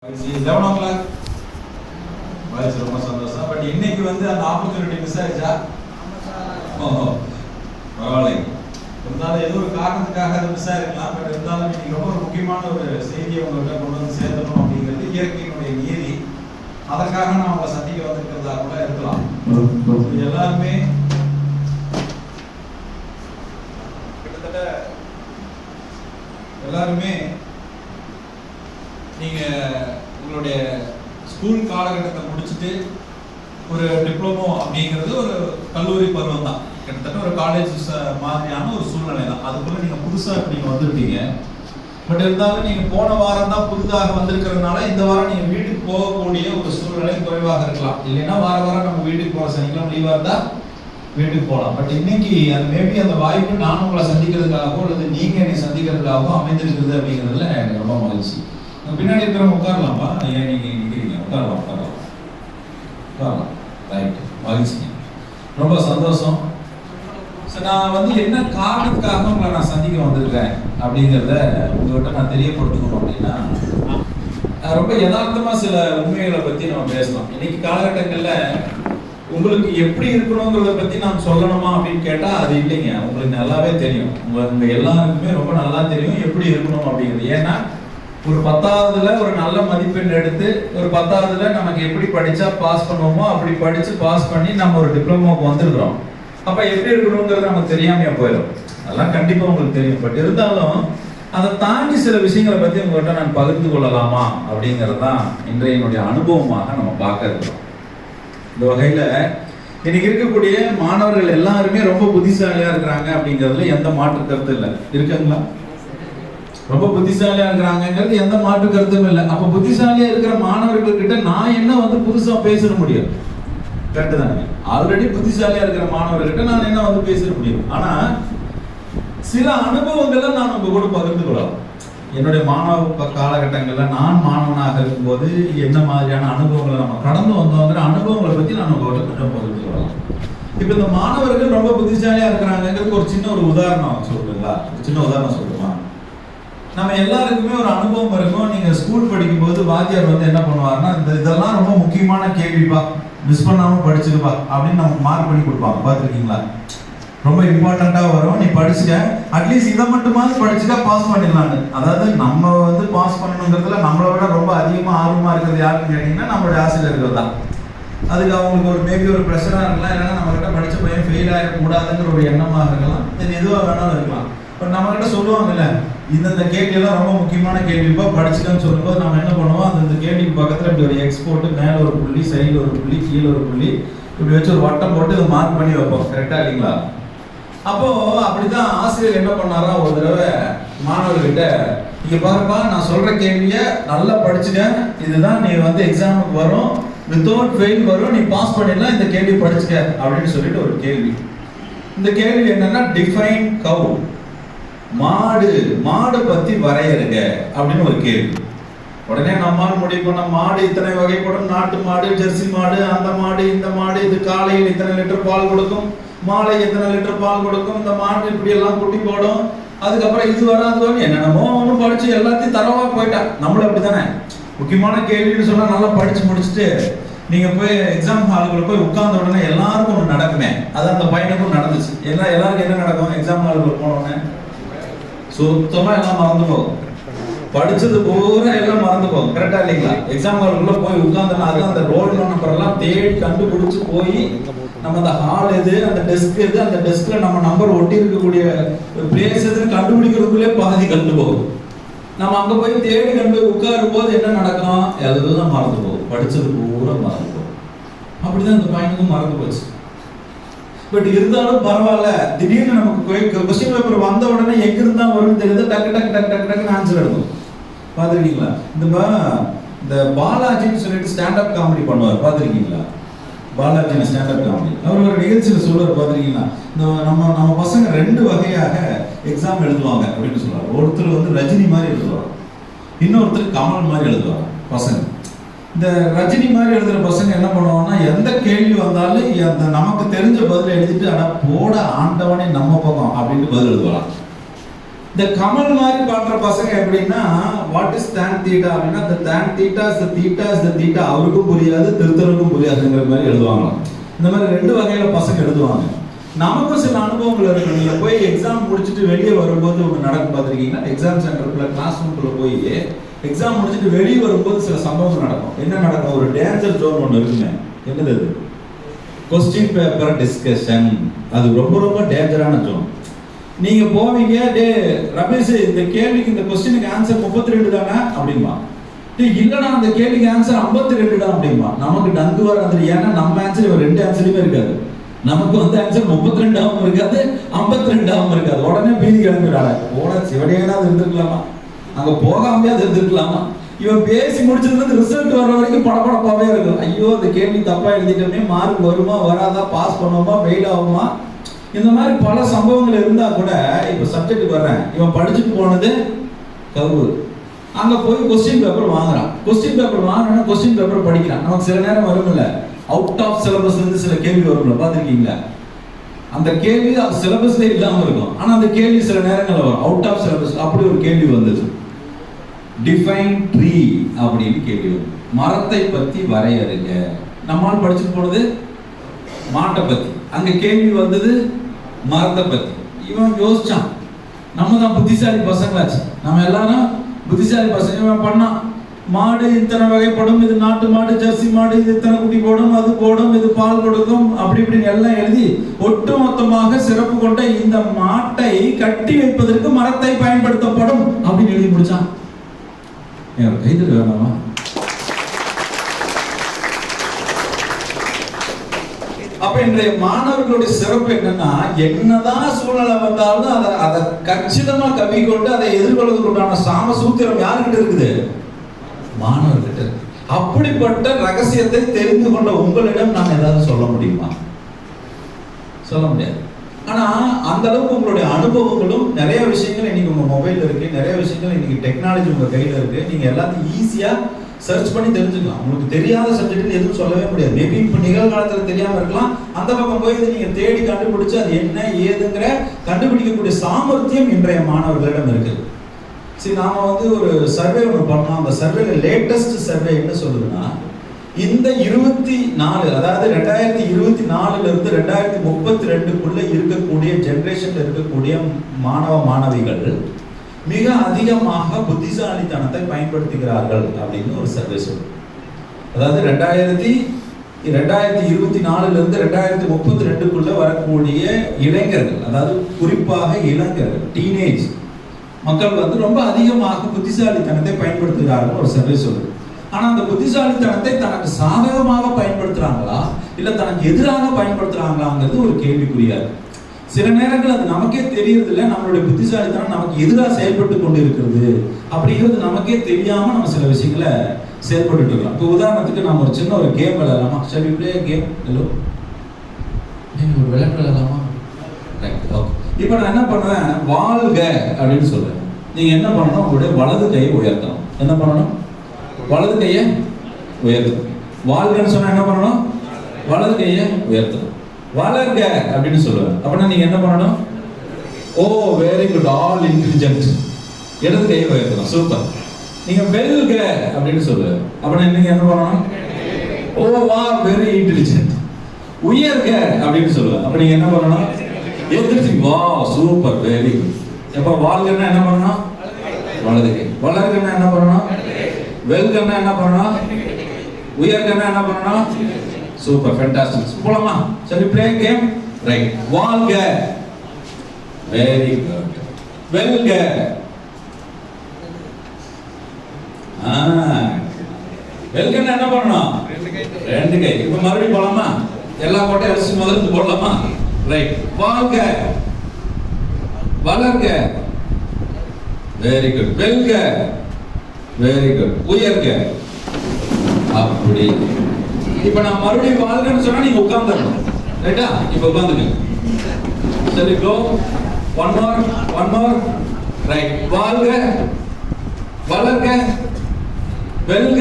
11 o'clock ரொம்ப சந்தோஷம். But இன்னைக்கு வந்து அந்த ஆப்பர்ச்சுனிட்டி மிஸ் ஆயிடுச்சா? பரவாயில்லை. இருந்தாலும் ஏதோ ஒரு காரணத்துக்காக அது மிஸ் ஆயிருக்கலாம். பட் இருந்தாலும் இன்னைக்கு ரொம்ப ஒரு முக்கியமான ஒரு செய்தியை உங்கள்கிட்ட கொண்டு வந்து சேர்த்தணும் அப்படிங்கிறது இயற்கையினுடைய நீதி. அதற்காக நான் உங்களை சந்திக்க வந்திருக்கிறதா கூட இருக்கலாம். எல்லாருமே கிட்டத்தட்ட எல்லாருமே நீங்க உங்களுடைய ஸ்கூல் காலகட்டத்தை முடிச்சுட்டு ஒரு டிப்ளமோ அப்படிங்கிறது ஒரு கல்லூரி பருவம் தான், கிட்டத்தட்ட ஒரு காலேஜ் மாதிரியான ஒரு சூழ்நிலை தான். அதுக்குள்ள நீங்க புதுசா நீங்க வந்துருப்பீங்க. பட் இருந்தாலும் நீங்க போன வாரம் தான் புதுதாக வந்திருக்கிறதுனால இந்த வாரம் நீங்க வீட்டுக்கு போகக்கூடிய ஒரு சூழ்நிலை குறைவாக இருக்கலாம். இல்லைன்னா வாரம் நம்ம வீட்டுக்கு போற சனிக்கிழமை லீவா இருந்தா வீட்டுக்கு போகலாம். பட் இன்னைக்கு அது மேபி அந்த வாய்ப்பு நான் உங்களை சந்திக்கிறதுக்காகவோ அல்லது நீங்க என்னை சந்திக்கிறதுக்காகவோ அமைந்திருக்கிறது அப்படிங்கிறதுல எனக்கு ரொம்ப மகிழ்ச்சி. பின்னாடி இருக்கிறவங்க உட்காரலாமா? ஏன் நீங்க நிக்கிறீங்க? உட்காரலாம். ரைட், மகிழ்ச்சி, ரொம்ப சந்தோஷம். நான் வந்து என்ன காரணத்துக்காக உங்களை நான் சந்திக்க வந்திருக்கேன் அப்படிங்கிறத உங்ககிட்ட நான் தெரியப்படுத்தணும் அப்படின்னா, ரொம்ப யதார்த்தமா சில உண்மைகளை பத்தி நம்ம பேசலாம். இன்னைக்கு காலகட்டங்கள்ல உங்களுக்கு எப்படி இருக்கணுங்கிறத பத்தி நான் சொல்லணுமா அப்படின்னு கேட்டா அது இல்லைங்க. உங்களுக்கு நல்லாவே தெரியும், உங்க எல்லாருக்குமே ரொம்ப நல்லா தெரியும் எப்படி இருக்கணும் அப்படிங்கிறது. ஏன்னா ஒரு 10ஆவதுல ஒரு நல்ல மதிப்பெண் எடுத்து ஒரு 10ஆவதுல நமக்கு எப்படி படிச்சா பாஸ் பண்ணுவோமோ அப்படி படிச்சு பாஸ் பண்ணி நம்ம ஒரு டிப்ளமோக்கு வந்திருக்கிறோம். அப்ப எப்படி இருக்கணுங்கிறது நமக்கு தெரியாமையா போயிடும். அதெல்லாம் கண்டிப்பா உங்களுக்கு தெரியும். பட் இருந்தாலும் அதை தாண்டி சில விஷயங்களை பத்தி உங்கள்கிட்ட நான் பகிர்ந்து கொள்ளலாமா அப்படிங்கிறது தான் இன்றைய என்னுடைய அனுபவமாக நம்ம பார்க்க இருக்கிறோம். இந்த வகையில இன்னைக்கு இருக்கக்கூடிய மாணவர்கள் எல்லாருமே ரொம்ப புத்திசாலியா இருக்கிறாங்க அப்படிங்கிறதுல எந்த மாற்று கருத்து இல்லை. இருக்குங்களா? ரொம்ப புத்திசாலியா இருக்கிறாங்கிறது எந்த மாற்று கருத்தும் இல்லை. அப்ப புத்திசாலியா இருக்கிற மாணவர்கள் கிட்ட நான் என்ன வந்து புதுசா பேச முடியும்? கரெக்ட் தானே? ஆல்ரெடி புத்திசாலியா இருக்கிற மாணவர்கிட்ட நான் என்ன வந்து பேச முடியும்? ஆனா சில அனுபவங்களை நான் உங்க கூட பகிர்ந்து கொள்ளலாம். என்னுடைய மாணவ காலகட்டங்கள்ல நான் மாணவனாக இருக்கும்போது என்ன மாதிரியான அனுபவங்களை நம்ம கடந்து வந்தோங்கிற அனுபவங்களை பத்தி நான் உங்கள்கிட்ட கொஞ்சம் பகிர்ந்து கொள்ளலாம். இப்ப இந்த மாணவர்கள் ரொம்ப புத்திசாலியா இருக்கிறாங்கிறதுக்கு ஒரு சின்ன ஒரு உதாரணம் சொல்றீங்களா? சின்ன உதாரணம் சொல்லுமா? நம்ம எல்லாருக்குமே ஒரு அனுபவம் இருக்கும். நீங்க ஸ்கூல் படிக்கும் போது வாத்தியார் வந்து என்ன பண்ணுவாருன்னா, இதெல்லாம் ரொம்ப முக்கியமான கேள்விப்பா, மிஸ் பண்ணாம படிச்சுக்கப்பா அப்படின்னு நமக்கு மார்க் பண்ணி கொடுப்பாங்க. பார்த்துருக்கீங்களா? ரொம்ப இம்பார்ட்டண்டா வரும், நீ படிச்சுக்க, அட்லீஸ்ட் இதை மட்டுமாவது படிச்சுட்டா பாஸ் பண்ணிடலான்னு. அதாவது நம்ம வந்து பாஸ் பண்ணணுங்கிறதுல நம்மளை விட ரொம்ப அதிகமா ஆர்வமா இருக்கிறது யாருன்னு கேட்டீங்கன்னா நம்மளுடைய ஆசிரியர்கள் தான். அதுக்கு அவங்களுக்கு ஒரு மேபி ஒரு ப்ரெஷரா இருக்கலாம், இல்லைன்னா நம்ம கிட்ட படிச்ச பையன் ஃபெயில் ஆகிடக்கூடாதுங்கிற ஒரு எண்ணமாக இருக்கலாம். தென் எதுவாக வேணாலும் இருக்கலாம். பட் நம்ம கிட்ட சொல்லுவாங்கல்ல, இந்த கேள்வியெல்லாம் ரொம்ப முக்கியமான கேள்விப்பா, படிச்சுக்கன்னு சொல்லும்போது நம்ம என்ன பண்ணுவோம், அந்த கேள்விக்கு பக்கத்தில் இப்படி ஒரு எக்ஸ் போட்டு மேலே ஒரு புள்ளி, சைடில் ஒரு புள்ளி, கீழே ஒரு புள்ளி, இப்படி வச்சு ஒரு வட்டம் போட்டு இதை மார்க் பண்ணி வைப்போம். கரெக்டா இல்லைங்களா? அப்போ அப்படிதான் ஆசிரியர் என்ன பண்ணாரா, ஒரு தடவை மாணவர்கிட்ட, இங்க பாருப்பா, நான் சொல்ற கேள்வியை நல்லா படிச்சுக்க, இதுதான் நீ வந்து எக்ஸாமுக்கு வரும், வித்தவுட் ஃபெயில் வரும், நீ பாஸ் பண்ணிடலாம், இந்த கேள்வி படிச்சுக்க அப்படின்னு சொல்லிட்டு ஒரு கேள்வி. இந்த கேள்வி என்னன்னா, டிஃபைன் கவ், மாடு பத்தி வரையறுங்க அப்படின்னு ஒரு கேள்வி. உடனே நம்மால் முடிவு பண்ண, மாடு இத்தனை வகைப்படும், நாட்டு மாடு, ஜெர்சி மாடு, அந்த மாடு, இந்த மாடு, இது காலையில் இத்தனை லிட்டர் பால் கொடுக்கும், மாலை எத்தனை லிட்டர் பால் கொடுக்கும், இந்த மாடு இப்படி எல்லாம் குட்டி போடும், அதுக்கப்புறம் இது வரும் அது வரும், என்னென்னமோ ஒன்றும் படிச்சு எல்லாத்தையும் தரவா போயிட்டா. நம்மளும் அப்படித்தானே, முக்கியமான கேள்வின்னு சொன்னா நல்லா படிச்சு முடிச்சுட்டு நீங்க போய் எக்ஸாம் ஹாலுக்குள்ள போய் உட்கார்ந்த உடனே எல்லாருக்கும் ஒன்று நடக்குமே, அது அந்த பையனுக்கும் நடந்துச்சு. எல்லாருக்கும் என்ன நடக்கும்? எக்ஸாம் ஹாலுக்குள்ள போனோடனே சுத்தமா எல்லாம் மறந்து போகும், படிச்சது பூரா எல்லாம் மறந்து போகும். கரெக்டா இல்லைங்களா? எக்ஸாம் ஹாலுக்குள்ள போய் உட்கார்ந்தோம்னா அது அந்த ரோல் நம்பர் எல்லாம் தேடி கண்டுபிடிச்சு போய் நம்ம அந்த ஹால் எது, அந்த டெஸ்க் எது, அந்த டெஸ்க்ல நம்ம நம்பர் ஒட்டி இருக்கக்கூடிய பிளேஸ் எதுன்னு கண்டுபிடிக்கிறதுக்குள்ளே பாதி கண்டு போகும். நம்ம அங்க போய் தேடி கண்டு உட்காரும் போது என்ன நடக்கும்? எல்லாம் மறந்து போகும், படிச்சது பூரா மறந்து போகும். அப்படிதான் இந்த பையனுக்கும் மறந்து போச்சு. பட் இருந்தாலும் பரவாயில்ல, திடீர்னு நமக்கு கொஸ்டின் பேப்பர் வந்த உடனே எங்க இருந்தா வரும்னு தெரியுது, டக்கு டக்கு டக்கு டக்கு டக்குன்னு ஆன்சர் எடுக்கும். பார்த்துருக்கீங்களா? இந்த பாலாஜின்னு சொல்லிட்டு ஸ்டாண்டப் காமெடி பண்ணுவார், பார்த்துருக்கீங்களா? பாலாஜி ஸ்டாண்டப் காமெடி அவர் ஒரு நிகழ்ச்சியில் சொல்லுவார், பார்த்துருக்கீங்களா? இந்த நம்ம பசங்க 2 வகையாக எக்ஸாம் எழுதுவாங்க அப்படின்னு சொல்லுவாங்க. ஒருத்தர் வந்து ரஜினி மாதிரி எழுதுவாங்க, இன்னொருத்தர் கமல் மாதிரி எழுதுவாங்க. பசங்க இந்த ரஜினி மாதிரி எழுதுற பசங்க என்ன பண்ணுவாங்கன்னா, எந்த கேள்வி வந்தாலும் அந்த நமக்கு தெரிஞ்ச பதில் எழுதிட்டு, ஆனா போட ஆண்டவனே நம்ம பக்கம் அப்படின்னு பதில் எழுதுவாங்க. இந்த கமல் மாதிரி பாடுற பசங்க எப்படின்னா வாட் இஸ் tan theta அப்படின்னா the tan theta is the theta is the theta அவருக்கும் புரியாது திருத்தருக்கும் புரியாதுங்கிற மாதிரி எழுதுவாங்க. இந்த மாதிரி ரெண்டு வகையில பசங்க எழுதுவாங்க. நமக்கும் சில அனுபவங்கள் இருக்கு. நீங்க போய் எக்ஸாம் முடிச்சுட்டு வெளியே வரும்போது ஒன்று நடக்கும் பார்த்துருக்கீங்கன்னா, எக்ஸாம் சென்டருக்குள்ள கிளாஸ் ரூம்குள்ள போய் எக்ஸாம் முடிச்சுட்டு வெளியே வரும்போது சில சம்பவங்கள் நடக்கும். என்ன நடக்கும்? ஒரு டேஞ்சர் ஜோன் ஒன்று இருக்குங்க. என்னது அது? Question paper discussion. அது ரொம்ப ரொம்ப டேஞ்சரான ஜோன். நீங்க போவீங்க, டே ரமேஷ் இந்த கேள்விக்கு இந்த கொஸ்டினுக்கு ஆன்சர் 32 தானே அப்படின்பா. இல்லடா அந்த கேள்விக்கு ஆன்சர் 52 தான் அப்படின்பா. நமக்கு டங்கு வராது. ஏன்னா நம்ம ஆன்சர் இவர் ரெண்டு ஆன்சருமே இருக்காது. நமக்கு வந்து ஆன்சர் 32ஆவும் இருக்காது 52ஆவும் இருக்காது. உடனே பீதி கிளம்பிடாட போட சிவனேனாவது இருந்திருக்கலாமா, அங்க போகாமையே அது இருந்திருக்கலாமா. இவன் பேசி முடிச்சதுல ரிசல்ட் வர்ற வரைக்கும் படப்படப்பாவே இருக்கும். ஐயோ இந்த கேள்வி தப்பா எழுதிட்டோமே, மார்க் வருமா வராதா, பாஸ் பண்ணுவோமா ஃபெயில் ஆகுமா, இந்த மாதிரி பல சம்பவங்கள் இருந்தா கூட இப்ப சப்ஜெக்ட் வர்றேன், இவன் படிச்சுட்டு போனது கவுர், அங்க போய் கொஸ்டின் பேப்பர் வாங்குறான். கொஸ்டின் பேப்பர் வாங்கினா கொஸ்டின் பேப்பர் படிக்கிறான். நமக்கு சில நேரம் வரும்ல, அவுட் ஆஃப் சிலபஸ் இருந்து சில கேள்வி வரும்ல, பாத்திருக்கீங்களா? அந்த கேள்வி சிலபஸ்ல இல்லாம இருக்கும், ஆனா அந்த கேள்வி சில நேரங்கள்ல வரும் அவுட் ஆஃப் சிலபஸ். அப்படி ஒரு கேள்வி வந்தது, டிஃபைன் ட்ரீ அப்படின்னு கேள்வி வரும். மரத்தை பத்தி வரையறுங்க. நம்மால் படிச்சுட்டு போனது மாட்டை பத்தி, அங்க கேள்வி வந்தது மரத்தை பத்தி. இவன் யோசிச்சான், நம்ம தான் புத்திசாலி பசங்களாச்சு, நம்ம எல்லாரும் புத்திசாலி பசங்க. இவன் பண்ணான், மாடு இத்தனை வகைப்படும், இது நாட்டு மாடு, ஜெர்சி மாடு, இது இத்தனை குட்டி போடும், அது போடும், இது பால் கொடுக்கும், அப்படி இப்படின்னு எல்லாம் எழுதி ஒட்டுமொத்தமாக சிறப்பு கொண்ட இந்த மாட்டை கட்டி வைப்பதற்கு மரத்தை பயன்படுத்தப்படும் அப்படின்னு எழுதி முடிச்சான். கைது வேணாமா? அப்ப இன்றைய மாணவர்களுடைய சிறப்பு என்னன்னா, என்னதான் சூழ்நிலை வந்தாலும் அதை கச்சிதமா கவி கொண்டு அதை எதிர்கொள்வதற்குண்டான சாம சூத்திரம் யாருக்கிட்ட இருக்குது? மாணவர்கிட்ட. அப்படிப்பட்ட ரகசியத்தை தெரிந்து கொண்ட உங்களிடம் நான் ஏதாவது சொல்ல முடியுமா? சொல்ல முடியாது. ஆனா அந்த அளவுக்கு உங்களுடைய அனுபவங்களும் நிறைய விஷயங்கள் இன்னைக்கு உங்க மொபைல் இருக்கு, நிறைய விஷயங்கள் இன்னைக்கு டெக்னாலஜி உங்க கையில இருக்கு. நீங்க எல்லாத்தையும் ஈஸியா சர்ச் பண்ணி தெரிஞ்சுக்கலாம். உங்களுக்கு தெரியாத சப்ஜெக்ட் எதுவும் சொல்லவே முடியாது. மேபி இப்ப நிகழ்காலத்துல தெரியாம இருக்கலாம், அந்த பக்கம் போய் நீங்க தேடி கண்டுபிடிச்சு அது என்ன ஏதுங்கிற கண்டுபிடிக்கக்கூடிய சாமர்த்தியம் இன்றைய மாணவர்களிடம் இருக்கு. சரி, நாம வந்து ஒரு சர்வே ஒன்று பண்ணோம். அந்த சர்வேல லேட்டஸ்ட் சர்வே என்ன சொல்லுதுன்னா, இந்த 24 அதாவது 2024 இருந்து 2032க்குள்ள இருக்கக்கூடிய ஜெனரேஷன்ல இருக்கக்கூடிய மாணவ மாணவிகள் மிக அதிகமாக புத்திசாலித்தனத்தை பயன்படுத்துகிறார்கள் அப்படின்னு ஒரு சர்வே சொல்லுது. அதாவது 2024 இருந்து 2032க்குள்ள வரக்கூடிய இளைஞர்கள், அதாவது குறிப்பாக இளைஞர்கள், டீனேஜ் மக்கள் வந்து ரொம்ப அதிகமாக புத்திசாலித்தனத்தை பயன்படுத்துகிறார்கள் ஒரு சர்வே சொல்லுது. ஆனா அந்த புத்திசாலித்தனத்தை தனக்கு சாதகமாக பயன்படுத்துறாங்களா இல்ல தனக்கு எதிராக பயன்படுத்துறாங்களாங்கிறது ஒரு கேள்விக்குறியா இருக்கு. சில நேரங்கள் அது நமக்கே தெரியறது இல்லை, நம்மளுடைய புத்திசாலித்தனம் நமக்கு எதிராக செயல்பட்டு கொண்டு இருக்கிறது அப்படிங்கிறது நமக்கே தெரியாம நம்ம சில விஷயங்களை செயல்பட்டு இருக்கலாம். இப்போ உதாரணத்துக்கு நம்ம ஒரு சின்ன ஒரு கேம் விளையாடலாமா? Shall we play game? Hello, நீங்க ஒரு விளையாட்டு விளையாடலாமா? Right, okay. இப்போ நான் என்ன பண்ணுவேன், வாழ்க அப்படின்னு சொல்றேன். நீங்க என்ன பண்ணணும், உங்களுடைய வலது கையை உயர்த்தணும். என்ன பண்ணணும்? வலது கையை உயர்த்தணும். வாழ்கன்னு சொன்னா என்ன பண்ணணும்? வலது கையை உயர்த்தணும். வளர்க அப்படின்னு சொல்லுவேன். அப்படின்னா நீங்க என்ன பண்ணணும்? ஓ வெரி குட், ஆல் இன்டெலிஜென்ட். இடது கையை உயர்த்தணும். சூப்பர். நீங்க வெல்க அப்படின்னு சொல்லுவேன். அப்படின்னா நீங்க என்ன பண்ணணும்? ஓ வா வெரி இன்டெலிஜென்ட். உயர்க அப்படின்னு சொல்லுவேன். அப்ப நீங்க என்ன பண்ணணும்? எதிர்த்து வா சூப்பர் வெரி குட். எப்ப வாழ்கன்னா என்ன பண்ணணும்? வலது கை. வளர்கன்னா என்ன பண்ணணும்? வெல்கன்னா என்ன பண்ணணும்? உயர்கன்னா என்ன பண்ணணும்? Super, fantastic. போலாமா? சரி, ப்ளே கேம். ரைட். வாழ்க, வெரி குட். வெல்க, வெல்கன்னா என்ன பண்ணணும்? ரெண்டு கை. இப்ப மறுபடியும் போலாமா? எல்லா கோட்டையும் அரிசி முதல்ல போடலாமா? ரைட். வாழ்க, வளர்க, வெரி குட். வெல்க, வெரி குட். உயர்க. அப்படி. இப்ப நான் மறுபடியும் வாழ்கன்னு சொன்னா நீங்க உட்கார்ந்துடணும். ரைட்டா? இப்ப உட்கார்ந்துங்க. சரி, கோ. One more. ரைட். வாழ்க, வளர்க, வெல்க,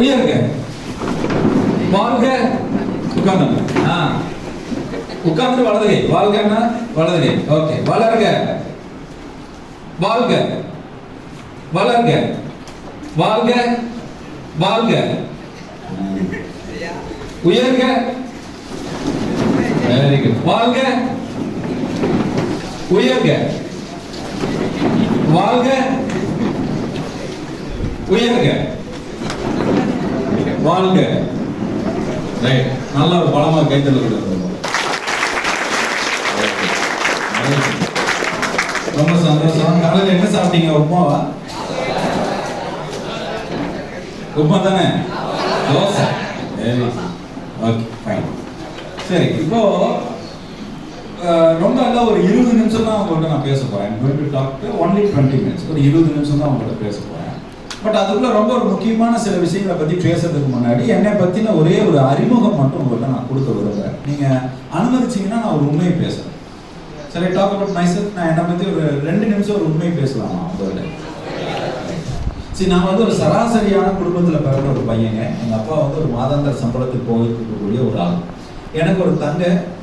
உயர்க. வாழ்க, உட்கார்ந்துங்க. உட்கார்ந்து வலது கை. வாழ்கன்னா வலது கை. ஓகே. வளர்க. வாழ்க. வளர்க. வாழ்க. வாழ்க. உயர்க. Very good. வாழ்க. உயர்க. வாழ்க. உயர்க. வாழ்க. ரைட். நல்லா ஒரு பலமா கைத்தல கொடுங்க. ரொம்ப சந்தோஷம். காலையில் என்ன சாப்பிட்டீங்க? உப்புமாவா? உப்புமா தானே? தோசை. Very okay fine. சரி, இப்போ ரொம்ப நல்லா ஒரு 20 நிமிஷம் தான் உங்கள்கிட்ட நான் பேச போறேன். I'm going to talk to only 20 minutes. ஒரு 20 நிமிஷம் தான் உங்கள்கிட்ட பேச போறேன். பட் அதுக்குள்ள ரொம்ப ஒரு முக்கியமான சில விஷயங்களை பத்தி பேசுறதுக்கு முன்னாடி என்னை பத்தின ஒரே ஒரு அறிமுகம் மட்டும் உங்கள்கிட்ட நான் கொடுக்க விரும்புறேன். நீங்க அனுமதிச்சீங்கன்னா நான் ஒரு உண்மையை பேசுறேன். சரி, டாக் அபவுட் மைசெல்ஃப். நான் என்னை பத்தி ஒரு 2 நிமிஷம் ஒரு உண்மையை பேசலாமா உங்கள்கிட்ட? சரி, நான் வந்து ஒரு சராசரியான குடும்பத்தில் பிறந்த ஒரு பையங்க. எங்கள் அப்பா வந்து ஒரு மாதாந்திர சம்பளத்துக்கு போயிட்டு இருக்கக்கூடிய ஒரு ஆள். எனக்கு ஒரு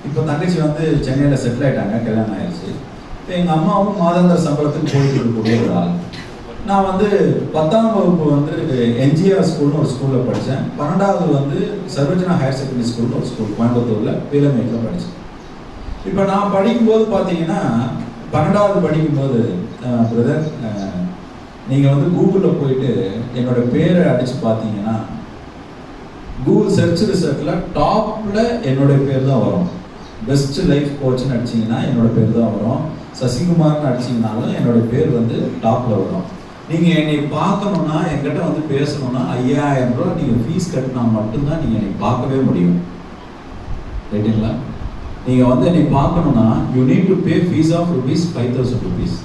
இப்போ தங்கச்சி வந்து சென்னையில் செட்டில் ஆகிட்டாங்க, கல்யாணம் ஆயிடுச்சு. இப்போ எங்கள் அம்மாவும் மாதாந்திர சம்பளத்துக்கு போயிட்டு இருக்கக்கூடிய ஒரு ஆள். நான் வந்து 10ஆம் வகுப்பு வந்து என்ஜிஆர் ஸ்கூல்னு ஒரு ஸ்கூலில் படித்தேன். 12வது வந்து சர்வஜனா ஹையர் செகண்டரி ஸ்கூல்னு ஒரு ஸ்கூல் கோயம்புத்தூரில் பீலமேட்டில் படித்தேன். இப்போ நான் படிக்கும்போது பார்த்தீங்கன்னா 12வது படிக்கும்போது பிரதர், நீங்கள் வந்து கூகுளில் போயிட்டு என்னோட பேரை அடித்து பார்த்தீங்கன்னா கூகுள் சர்ச் ரிசல்ட்டில் டாப்பில் என்னுடைய பேர் தான் வரும். பெஸ்ட் லைஃப் கோச்னு அடிச்சிங்கன்னா என்னோட பேர் தான் வரும். சசிகுமார்னு அடிச்சிங்கனாலும் என்னோட பேர் வந்து டாப்பில் வரும். நீங்கள் என்னை பார்க்கணுன்னா, என்கிட்ட வந்து பேசணுன்னா 5000 ரூபா நீங்கள் ஃபீஸ் கட்டினா மட்டும்தான் நீங்கள் என்னை பார்க்கவே முடியும். ரைட்டுங்களா? நீங்கள் வந்து என்னை பார்க்கணுன்னா you need to pay fees of ₹5,000.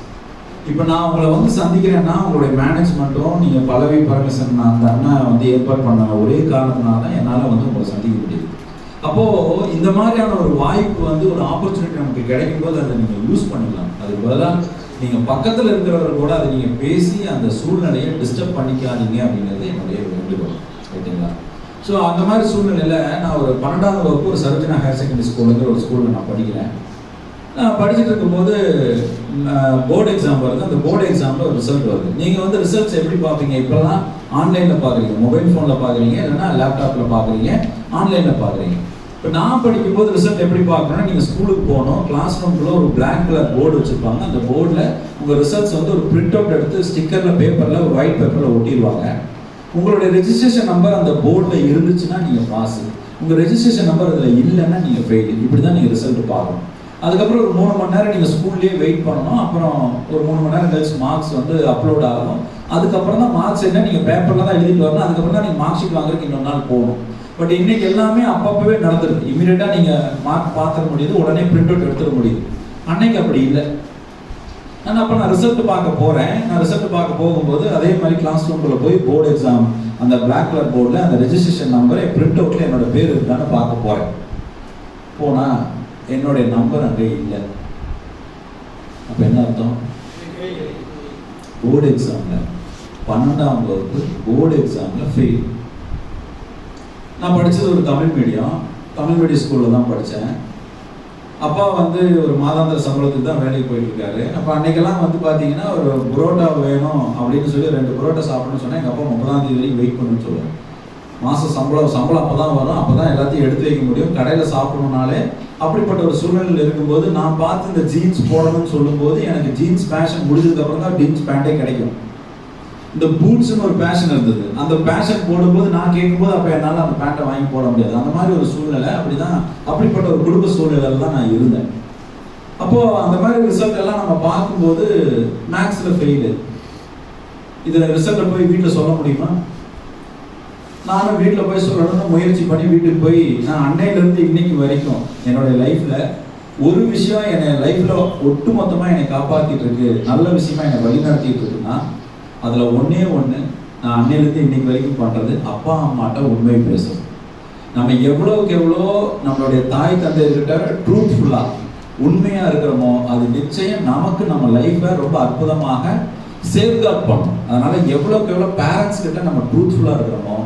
இப்போ நான் உங்களை வந்து சந்திக்கிறேன்னா உங்களுடைய மேனேஜ்மெண்ட்டும் நீங்கள் பல்லவி பரமேஸ்வரன் அந்த அண்ணன் வந்து ஏற்பாடு பண்ண ஒரே காரணத்தினால தான் என்னால் வந்து உங்களை சந்திக்க முடியுது. அப்போது இந்த மாதிரியான ஒரு வாய்ப்பு வந்து ஒரு ஆப்பர்ச்சுனிட்டி நமக்கு கிடைக்கும் போது அதை நீங்கள் யூஸ் பண்ணிக்கலாம். அதுக்கு பதிலாக நீங்கள் பக்கத்தில் இருக்கிறவர் கூட அதை நீங்கள் பேசி அந்த சூழ்நிலையை டிஸ்டர்ப் பண்ணிக்காதீங்க அப்படிங்கிறது என்னுடைய வேண்டுகோள். ரைட்டுங்களா? ஸோ அந்த மாதிரி சூழ்நிலையில் நான் ஒரு 12ஆம் வகுப்பு ஒரு சர்வஜனா ஹையர் செகண்டரி ஸ்கூலுங்கிற ஒரு ஸ்கூலில் நான் படிக்கிறேன். நான் படிச்சுட்டு இருக்கும்போது போர்டு எக்ஸாம் வருது. அந்த போர்டு எக்ஸாமில் ஒரு ரிசல்ட் வருது. நீங்கள் வந்து ரிசல்ட்ஸ் எப்படி பார்ப்பீங்க? இப்போல்லாம் ஆன்லைனில் பார்க்குறீங்க, மொபைல் ஃபோனில் பார்க்குறீங்க, இல்லைன்னா லேப்டாப்பில் பார்க்குறீங்க, ஆன்லைனில் பார்க்குறீங்க. இப்போ நான் படிக்கும்போது ரிசல்ட் எப்படி பார்க்கணும்னா, நீங்கள் ஸ்கூலுக்கு போகணும், கிளாஸ் ரூம்குள்ளே ஒரு பிளாக் கலர் போர்டு வச்சுருப்பாங்க. அந்த போர்டில் உங்கள் ரிசல்ட்ஸ் வந்து ஒரு பிரிண்ட் அவுட் எடுத்து ஸ்டிக்கரில் பேப்பரில் ஒரு ஒயிட் பேப்பரில் ஒட்டிடுவாங்க. உங்களுடைய ரெஜிஸ்ட்ரேஷன் நம்பர் அந்த போர்டில் இருந்துச்சுன்னா நீங்கள் பாஸ், உங்கள் ரெஜிஸ்ட்ரேஷன் நம்பர் அதில் இல்லைன்னா நீங்கள் ஃபெயில். இப்படி தான் நீங்கள் ரிசல்ட் பார்க்கணும். அதுக்கப்புறம் ஒரு 3 மணி நேரம் நீங்கள் ஸ்கூல்லேயே வெயிட் பண்ணணும். அப்புறம் ஒரு 3 மணி நேரம் கழிச்சு மார்க்ஸ் வந்து அப்லோட் ஆகும். அதுக்கப்புறம் தான் மார்க்ஸ் என்ன நீங்கள் பேப்பரில் தான் எழுதிட்டு வரணும். அதுக்கப்புறம் தான் நீங்கள் மார்க் ஷீட் வாங்குறதுக்கு இன்னொரு நாள் போகணும். பட் இன்னைக்கு எல்லாமே அப்பப்பவே நடந்துருது. இமீடியட்டாக நீங்கள் மார்க் பார்த்துட முடியுது, உடனே பிரிண்ட் அவுட் எடுத்துட முடியுது. அன்னைக்கு அப்படி இல்லை. நான் ரிசல்ட் பார்க்க போகிறேன். நான் ரிசல்ட் பார்க்க போகும்போது அதே மாதிரி கிளாஸ் ரூம்குள்ளே போய் போர்டு எக்ஸாம் அந்த பிளாக் கலர் போர்டில் அந்த ரெஜிஸ்ட்ரேஷன் நம்பரை பிரிண்ட் அவுட்டில் என்னோட பேர் இருக்கான்னு பார்க்க போகிறேன். போனால் என்னுடைய நம்பர் அங்கே இல்லை. அப்போ என்ன அர்த்தம்? போர்டு எக்ஸாமில் 12ஆம் வகுப்பு போர்டு எக்ஸாமில் ஃபெயில். நான் படித்தது ஒரு தமிழ் மீடியம் ஸ்கூலில் தான் படித்தேன். அப்பா வந்து ஒரு மாதாந்திர சம்பளத்துக்கு தான் வேலைக்கு போயிட்டு இருக்காரு. அப்போ அன்னைக்கெல்லாம் வந்து பார்த்தீங்கன்னா ஒரு புரோட்டா வேணும் அப்படின்னு சொல்லி 2 புரோட்டா சாப்பிடணும்னு சொன்னால் எங்கள் அப்பா 30ஆம் தேதி வரைக்கும் வெயிட் பண்ணுன்னு சொல்லுவார். மாதம் சம்பளம் அப்போ தான் வரும், அப்போ தான் எல்லாத்தையும் எடுத்து வைக்க முடியும். கடையில் சாப்பிடணுன்னாலே அப்படிப்பட்ட ஒரு சூழ்நிலையில் இருக்கும்போது நான் பார்த்து இந்த ஜீன்ஸ் போடணும்னு சொல்லும்போது எனக்கு ஜீன்ஸ் பேஷன் முடிஞ்சதுக்கப்புறம் தான் ஜீன்ஸ் பேண்ட்டே கிடைக்கும். இந்த பூட்ஸ்னு ஒரு பேஷன் இருந்தது. அந்த பேஷன் போடும்போது நான் கேட்கும்போது அப்போ என்னால் அந்த பேண்ட்டை வாங்கி போட முடியாது. அந்த மாதிரி ஒரு சூழ்நிலை. அப்படிப்பட்ட ஒரு குடும்ப சூழ்நிலையில் தான் நான் இருந்தேன். அப்போது அந்த மாதிரி ரிசல்ட் எல்லாம் நம்ம பார்க்கும்போது மேக்ஸில் ஃபெயிலு. இதில் ரிசல்ட்டை போய் வீட்டில் சொல்ல முடியுமா? நானும் வீட்டில் போய் சொல்லணும்னு முயற்சி பண்ணி வீட்டுக்கு போய் நான் அன்னையிலேருந்து இன்னைக்கு வரைக்கும் என்னுடைய லைஃப்பில் ஒரு விஷயம் என்னை லைஃப்பில் ஒட்டு மொத்தமாக என்னை காப்பாற்றிட்டு இருக்கு, நல்ல விஷயமா என்னை வழிநடத்திட்டு இருக்குன்னா அதில் ஒன்று நான் அன்னையிலேருந்து இன்னைக்கு வரைக்கும் பண்ணுறது அப்பா அம்மாட்ட உண்மை பேசுறது. நம்ம எவ்வளோக்கு எவ்வளோ நம்மளுடைய தாய் தந்தையர்கிட்ட ட்ரூத்ஃபுல்லாக உண்மையாக இருக்கிறோமோ அது நிச்சயம் நமக்கு நம்ம லைஃப்பை ரொம்ப அற்புதமாக சேஃப்கார்ட் பண்ணும். அதனால் எவ்வளோக்கு எவ்வளோ பேரண்ட்ஸ் கிட்ட நம்ம ட்ரூத்ஃபுல்லாக இருக்கிறோமோ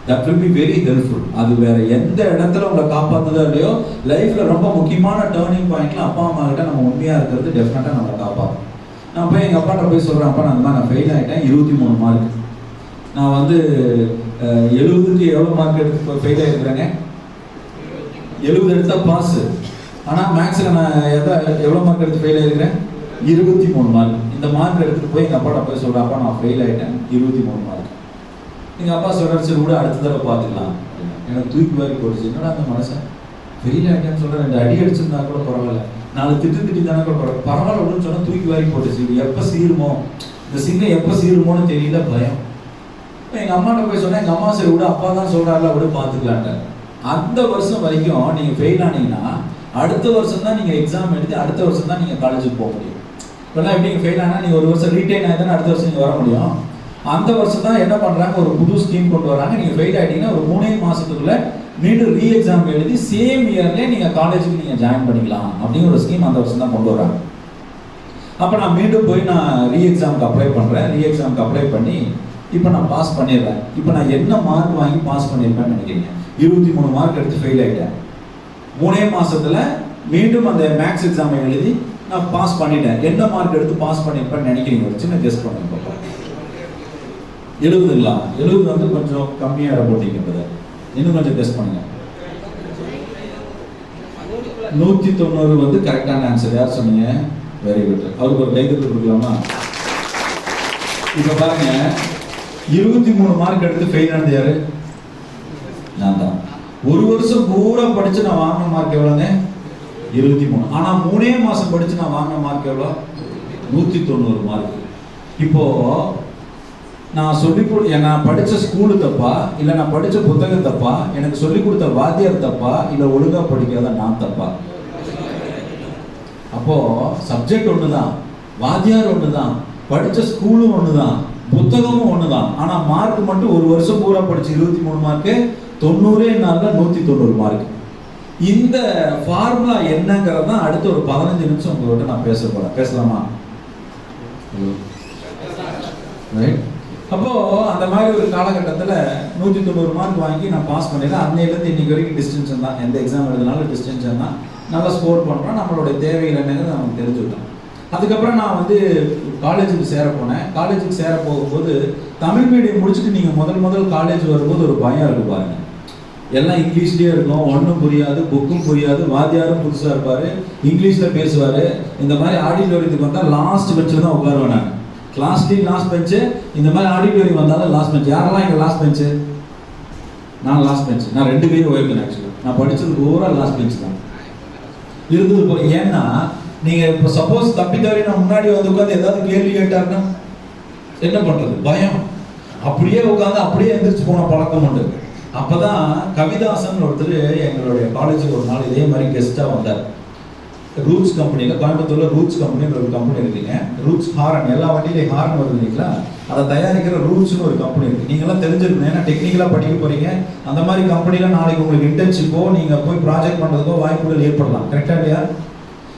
that will be very helpful. அது வேற எந்த இடத்துல உங்களை காப்பாற்றுதோ இல்லையோ, லைஃப்ல ரொம்ப முக்கியமான டேர்னிங் பாயிண்ட்ல அப்பா அம்மா கிட்ட நம்ம உண்மையா இருக்கிறது டெஃபினட்டா நம்மளை காப்பாற்றும். நான் போய் எங்கள் அப்பாட்ட போய் சொல்கிறேன், அப்பா நான் அந்த மாதிரி நான் ஃபெயில் ஆகிட்டேன், 23 மார்க். நான் வந்து 70க்கு எவ்வளோ மார்க் எடுத்து ஃபெயில் ஆகிருக்கிறேங்க? 70 எடுத்தா பாஸு. ஆனால் மேக்ஸில் நான் எவ்வளோ மார்க் எடுத்து ஃபெயில் ஆகிருக்கிறேன்? 23 மார்க். இந்த மார்க் எடுத்துகிட்டு போய் எங்கள் அப்பாட்ட போய் சொல்கிறேன், அப்பா நான் ஃபெயில் ஆகிட்டேன், 23 மார்க். எங்கள் அப்பா சொல்கிறார், சரி கூட அடுத்த தடவை பார்த்துக்கலாம். எனக்கு தூக்கி வாரி போட்டுச்சு. என்னடா அந்த மனுஷன் ஃபெயில் ஆகிட்டேன்னு சொல்கிறேன், 2 அடி அடிச்சிருந்தா கூட பரவாயில்ல, 4 திட்டி தானே கூட பரவாயில்ல அப்படின்னு சொன்னால் தூக்கி வாரி போட்டுச்சு. இது எப்போ சீருமோ, இந்த சிங்கம் எப்போ சீருமோன்னு தெரியல, பயம். எங்கள் அம்மாட்ட போய் சொன்னேன், எங்கள் அம்மா சரி விட அப்பா தான் சொல்கிறாருல விட பார்த்துக்கலான்ட்டு. அந்த வருஷம் வரைக்கும் நீங்கள் ஃபெயில் ஆனீங்கன்னா அடுத்த வருஷம் தான் நீங்கள் எக்ஸாம் எழுதி அடுத்த வருஷம் தான் நீங்கள் காலேஜுக்கு போக முடியும். இப்போல்லாம் எப்படி நீங்கள் ஃபெயில் ஆனால் நீங்கள் ஒரு வருஷம் ரீட்டைன் ஆகி தானே அடுத்த வருஷம் நீங்கள் வர முடியும். அந்த வருஷம் தான் என்ன பண்ணுறாங்க, ஒரு புது ஸ்கீம் கொண்டு வராங்க. நீங்கள் ஃபெயில் ஆகிட்டீங்கன்னா ஒரு 3 மாதத்துக்குள்ளே மீண்டும் ரீ எக்ஸாம் எழுதி சேம் இயர்லேயே நீங்கள் காலேஜுக்கு நீங்கள் ஜாயின் பண்ணிக்கலாம் அப்படிங்கிற ஒரு ஸ்கீம் அந்த வருஷம் தான் கொண்டு வராங்க. அப்போ நான் மீண்டும் போய் நான் ரீ எக்ஸாமுக்கு அப்ளை பண்ணுறேன். ரீ எக்ஸாமுக்கு அப்ளை பண்ணி இப்போ நான் பாஸ் பண்ணிடுறேன். இப்போ நான் என்ன மார்க் வாங்கி பாஸ் பண்ணியிருப்பேன்னு நினைக்கிறீங்க? 23 மார்க் எடுத்து ஃபெயில் ஆகிட்டேன். 3 மாதத்தில் மீண்டும் அந்த மேக்ஸ் எக்ஸாமை எழுதி நான் பாஸ் பண்ணிட்டேன். என்ன மார்க் எடுத்து பாஸ் பண்ணியிருப்பேன்னு நினைக்கிறீங்க? ஒரு சின்ன கெஸ் பண்ணுங்க பாப்பா. 70ங்களா? 70 வந்து கொஞ்சம் கம்மியாக போட்டிங்க. இன்னும் கொஞ்சம் கெஸ் பண்ணுங்க. 190 வந்து கரெக்டான ஆன்சர். யார் சொன்னீங்க? Very good. அவருக்கு ஒரு கைதட்டு கொடுக்கலாமா? இப்போ பாருங்க, 23 மார்க் எடுத்து ஃபெயில் ஆனது யாரு? நான் தான். ஒரு வருஷம் பூரா படிச்சு நான் வாங்கின மார்க் எவ்வளோங்க? 23. ஆனால் 3 மாதம் படிச்சு நான் வாங்கின மார்க் எவ்வளோ? 190 மார்க். இப்போ நான் படித்த ஸ்கூலு தப்பா, இல்லை நான் படித்த புத்தகம் தப்பா, எனக்கு சொல்லிக் கொடுத்த வாத்தியார் தப்பா, இல்லை ஒழுங்காக படிக்காத நான் தப்பா? அப்போ சப்ஜெக்ட் ஒன்று தான், வாத்தியார் ஒன்று தான், படித்த ஸ்கூலும் ஒன்று தான், புத்தகமும் ஒன்று தான். ஆனால் மார்க் மட்டும் ஒரு வருஷம் பூரா படிச்சு 23 மார்க்கு, 90 நாளில் 190 மார்க். இந்த ஃபார்முலா என்னங்கிறது தான் அடுத்த ஒரு 15 நிமிஷம் உங்கள்கிட்ட நான் பேச போகிறேன். பேசலாமா? ரைட். அப்போது அந்த மாதிரி ஒரு காலகட்டத்தில் 190 மார்க் வாங்கி நான் பாஸ் பண்ணிடுறேன். அன்னையிலேருந்து இன்னைக்கு வரைக்கும் டிஸ்டன்ஷன் தான். எந்த எக்ஸாம் எழுதினாலும் டிஸ்டன்ஷன் தான். நல்லா ஸ்கோர் பண்ணுறோம். நம்மளுடைய தேவைகள் என்னங்கிறது நமக்கு தெரிஞ்சுக்கிட்டோம். அதுக்கப்புறம் நான் வந்து காலேஜுக்கு சேர போனேன். காலேஜுக்கு சேர போகும்போது தமிழ் மீடியம் முடிச்சுட்டு நீங்கள் முதல் காலேஜ் வரும்போது ஒரு பயம் இருக்கு பாருங்க. எல்லாம் இங்கிலீஷ்லேயே இருக்கும், ஒன்றும் புரியாது, புக்கும் புரியாது, வாத்தியாரும் புதுசாக இருப்பார், இங்கிலீஷில் பேசுவார். இந்த மாதிரி ஆடிட்டோரியத்துக்கு வந்தால் லாஸ்ட் பெஞ்சில் தான் உட்காருவேன் நான். கிளாஸ்லேயும் லாஸ்ட் பெஞ்சு, இந்த மாதிரி ஆடிட்டோரியம் வந்தாலும் லாஸ்ட் பெஞ்சு. யாரெல்லாம் இங்கே லாஸ்ட் பெஞ்சு? நான் லாஸ்ட் பெஞ்சு. நான் 2 பேரும் உயர்த்தேன். ஆக்சுவலாக நான் படித்தது பூரா லாஸ்ட் பெஞ்சு தான் இருந்தது போய். ஏன்னா நீங்கள் இப்போ சப்போஸ் தப்பி தவறி நான் முன்னாடி வந்து உட்காந்து ஏதாவது கேள்வி கேட்டாருன்னா என்ன பண்ணுறது? பயம். அப்படியே உட்காந்து அப்படியே எந்திரிச்சு போன பழக்கம் உண்டு. அப்போ தான் கவிதாசன் ஒருத்தர் எங்களுடைய காலேஜுக்கு ஒரு நாள் இதே மாதிரி கெஸ்ட்டாக வந்தார். ரூட்ஸ் கம்பெனியில், கோயம்புத்தூரில் ரூட்ஸ் கம்பெனின்னு ஒரு கம்பெனி இருக்குங்க. ரூட்ஸ் ஹாரன், எல்லா வண்டியிலையும் ஹாரன் வருது இல்லைங்களா, அதை தயாரிக்கிற ரூட்ஸ்னு ஒரு கம்பெனி இருக்குது. நீங்களாம் தெரிஞ்சிருக்கணும், ஏன்னா டெக்னிக்கலாக படிக்க போகிறீங்க. அந்த மாதிரி கம்பெனியில் நாளைக்கு உங்களுக்கு இன்டர்ன்ஷிப்போ நீங்கள் போய் ப்ராஜெக்ட் பண்ணுறதுக்கோ வாய்ப்புகள் ஏற்படலாம். கரெக்டாக இல்லையா?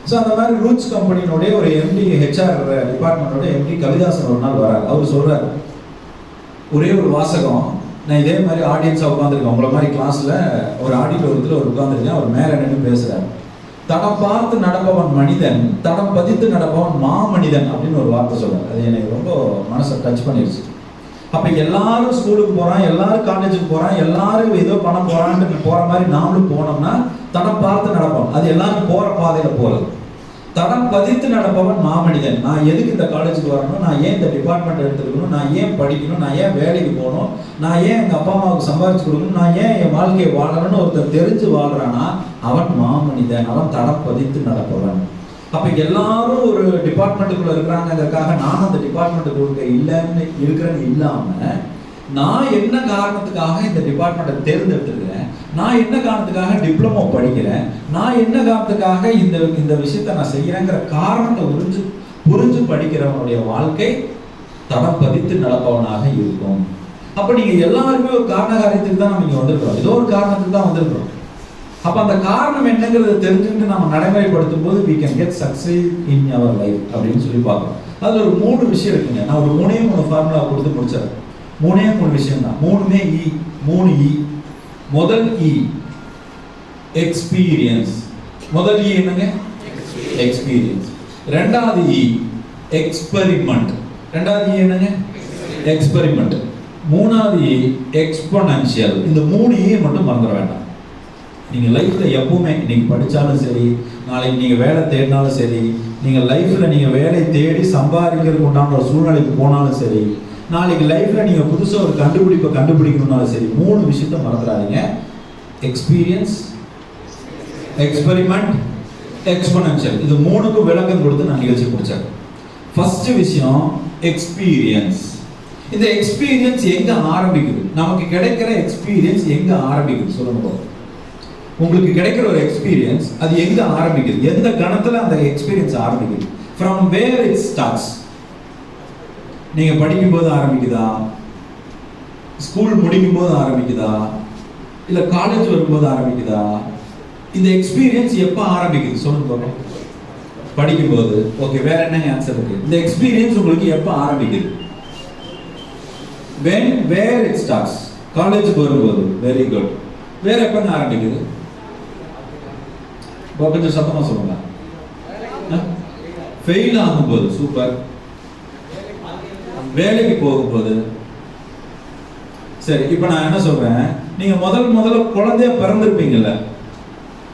ஸோ அந்த மாதிரி ரூட்ஸ் கம்பெனியினுடைய ஒரு எம்டி, ஹெச்ஆர் டிபார்ட்மெண்ட்டோட எம்டி கவிதாசன் ஒரு நாள் வரார். அவர் சொல்கிறார், ஒரே ஒரு வாசகம். நான் இதே மாதிரி ஆடியன்ஸாக உட்காந்துருக்கேன், உங்களை மாதிரி கிளாஸில் ஒரு ஆடிட்டோரியத்தில் ஒரு உட்காந்துருக்கேன். அவர் மேலே நின்று பேசுகிறார். தடம் பார்த்து நடப்பவன் மனிதன், தடம் பதித்து நடப்பவன் மாமனிதன் அப்படின்னு ஒரு வார்த்தை சொல்கிறார். அது எனக்கு ரொம்ப மனசை டச் பண்ணிடுச்சு. அப்போ எல்லாரும் ஸ்கூலுக்கு போகிறான், எல்லாரும் காலேஜுக்கு போகிறான், எல்லாரும் ஏதோ பண்ண போகிறான்ட்டு போகிற மாதிரி நாமளும் போனோம்னா தடம் பார்த்து நடப்போம். அது எல்லாரும் போகிற பாதையில் போகிறது. தடம் பதித்து நடப்பவன் மாமனிதன். நான் எதுக்கு இந்த காலேஜுக்கு வரணும், நான் ஏன் இந்த டிபார்ட்மெண்ட் எடுத்துருக்கணும், நான் ஏன் படிக்கணும், நான் ஏன் வேலைக்கு போகணும், நான் ஏன் எங்கள் அப்பா அம்மாவுக்கு சம்பாதிச்சு கொடுக்கணும், நான் ஏன் என் வாழ்க்கையை வாழணும்னு ஒருத்தர் தெரிஞ்சு வாழ்கிறானா அவன் மாமனிதன், அவன் தடம் பதித்து நடப்பவன். அப்போ எல்லாரும் ஒரு டிபார்ட்மெண்ட்டுக்குள்ளே இருக்கிறாங்கிறதுக்காக நான் அந்த டிபார்ட்மெண்ட்டுக்குள்ள இல்லைன்னு இருக்கிறேன்னு இல்லாமல், நான் என்ன காரணத்துக்காக இந்த டிபார்ட்மெண்ட்டை தேர்ந்தெடுத்துருக்கிறேன், நான் என்ன காரணத்துக்காக டிப்ளமோ படிக்கிறேன், நான் என்ன காரணத்துக்காக இந்த விஷயத்த நான் செய்கிறேங்கிற காரணத்தை புரிஞ்சு படிக்கிறவனுடைய வாழ்க்கை தடம் பதித்து நடப்பவனாக இருக்கும். அப்போ நீங்கள் எல்லாருமே ஒரு காரண காரியத்துக்கு தான் நம்ம இங்கே வந்திருக்கிறோம், ஏதோ ஒரு காரணத்துக்கு தான் வந்திருக்கிறோம். அப்போ அந்த காரணம் என்னங்கிறத தெரிஞ்சுட்டு நம்ம நடைமுறைப்படுத்தும் போது we can get success in our life அப்படின்னு சொல்லி பார்க்கணும். அதில் ஒரு 3 விஷயம் இருக்குங்க. நான் ஒரு 3 ஃபார்முலா கொடுத்து முடிச்சிடறேன். மூணே 3 விஷயம் தான், மூணுமே இ, 3 இ. முதல் இ எக்ஸ்பீரியன்ஸ். முதல் இ என்னங்க? எக்ஸ்பீரியன்ஸ். ரெண்டாவது இ எக்ஸ்பெரிமெண்ட். ரெண்டாவது இ என்னங்க? எக்ஸ்பெரிமெண்ட். மூணாவது இ எக்ஸ்போனென்ஷியல். இந்த 3 இ மட்டும் மறந்துட வேண்டாம். நீங்க லைஃப்ல எப்பவுமே, இன்னைக்கு படிச்சாலும் சரி, நாளைக்கு நீங்க வேலை தேடினாலும் சரி, நீங்க லைஃப்ல நீங்க வேலை தேடி சம்பாதிக்கிறதுக்கு உண்டான ஒரு சூழ்நிலைக்கு போனாலும் சரி, நாளைக்கு லைஃப்ல நீங்க புதுசா ஒரு கண்டுபிடிப்பை கண்டுபிடிக்கணும்னாலும் சரி, 3 விஷயத்த மறந்துடாதீங்க. Experience, experiment, exponential. இது 3க்கும் விளக்கம் கொடுத்து நான் நிகழ்ச்சி முடிச்சேன். ஃபர்ஸ்ட் விஷயம் எக்ஸ்பீரியன்ஸ். இந்த எக்ஸ்பீரியன்ஸ் எங்க ஆரம்பிக்குது? நமக்கு கிடைக்கிற எக்ஸ்பீரியன்ஸ் எங்க ஆரம்பிக்குது சொல்லுங்க. உங்களுக்கு கிடைக்கிற ஒரு எக்ஸ்பீரியன்ஸ் அது எங்க ஆரம்பிக்குது? எந்த கணத்துல அந்த எக்ஸ்பீரியன்ஸ் ஆரம்பிக்குது? from where it starts. நீங்க படிக்கும் போது ஆரம்பிக்குதா, ஸ்கூல் முடிக்கும் போது ஆரம்பிக்குதா, இல்ல காலேஜ் வரும்போது ஆரம்பிக்குதா? இந்த எக்ஸ்பீரியன்ஸ் எப்ப ஆரம்பிக்குது சொல்லுங்க. படிக்கும் போது. ஓகே, வேற என்ன ஆன்சர் இருக்கு? இந்த எக்ஸ்பீரியன்ஸ் உங்களுக்கு எப்ப ஆரம்பிக்குது? when where it starts. காலேஜுக்கு வரும்போது. Very good. வேற எப்ப ஆரம்பிக்குது? கொஞ்சம் சத்தமா சொல்லுங்க. ஃபெயில் ஆகும்போது. சூப்பர். வேலைக்கு போகும்போது. சரி, இப்ப நான் என்ன சொல்றேன், நீங்க முதல்ல குழந்தைய பிறந்திருப்பீங்கல்ல,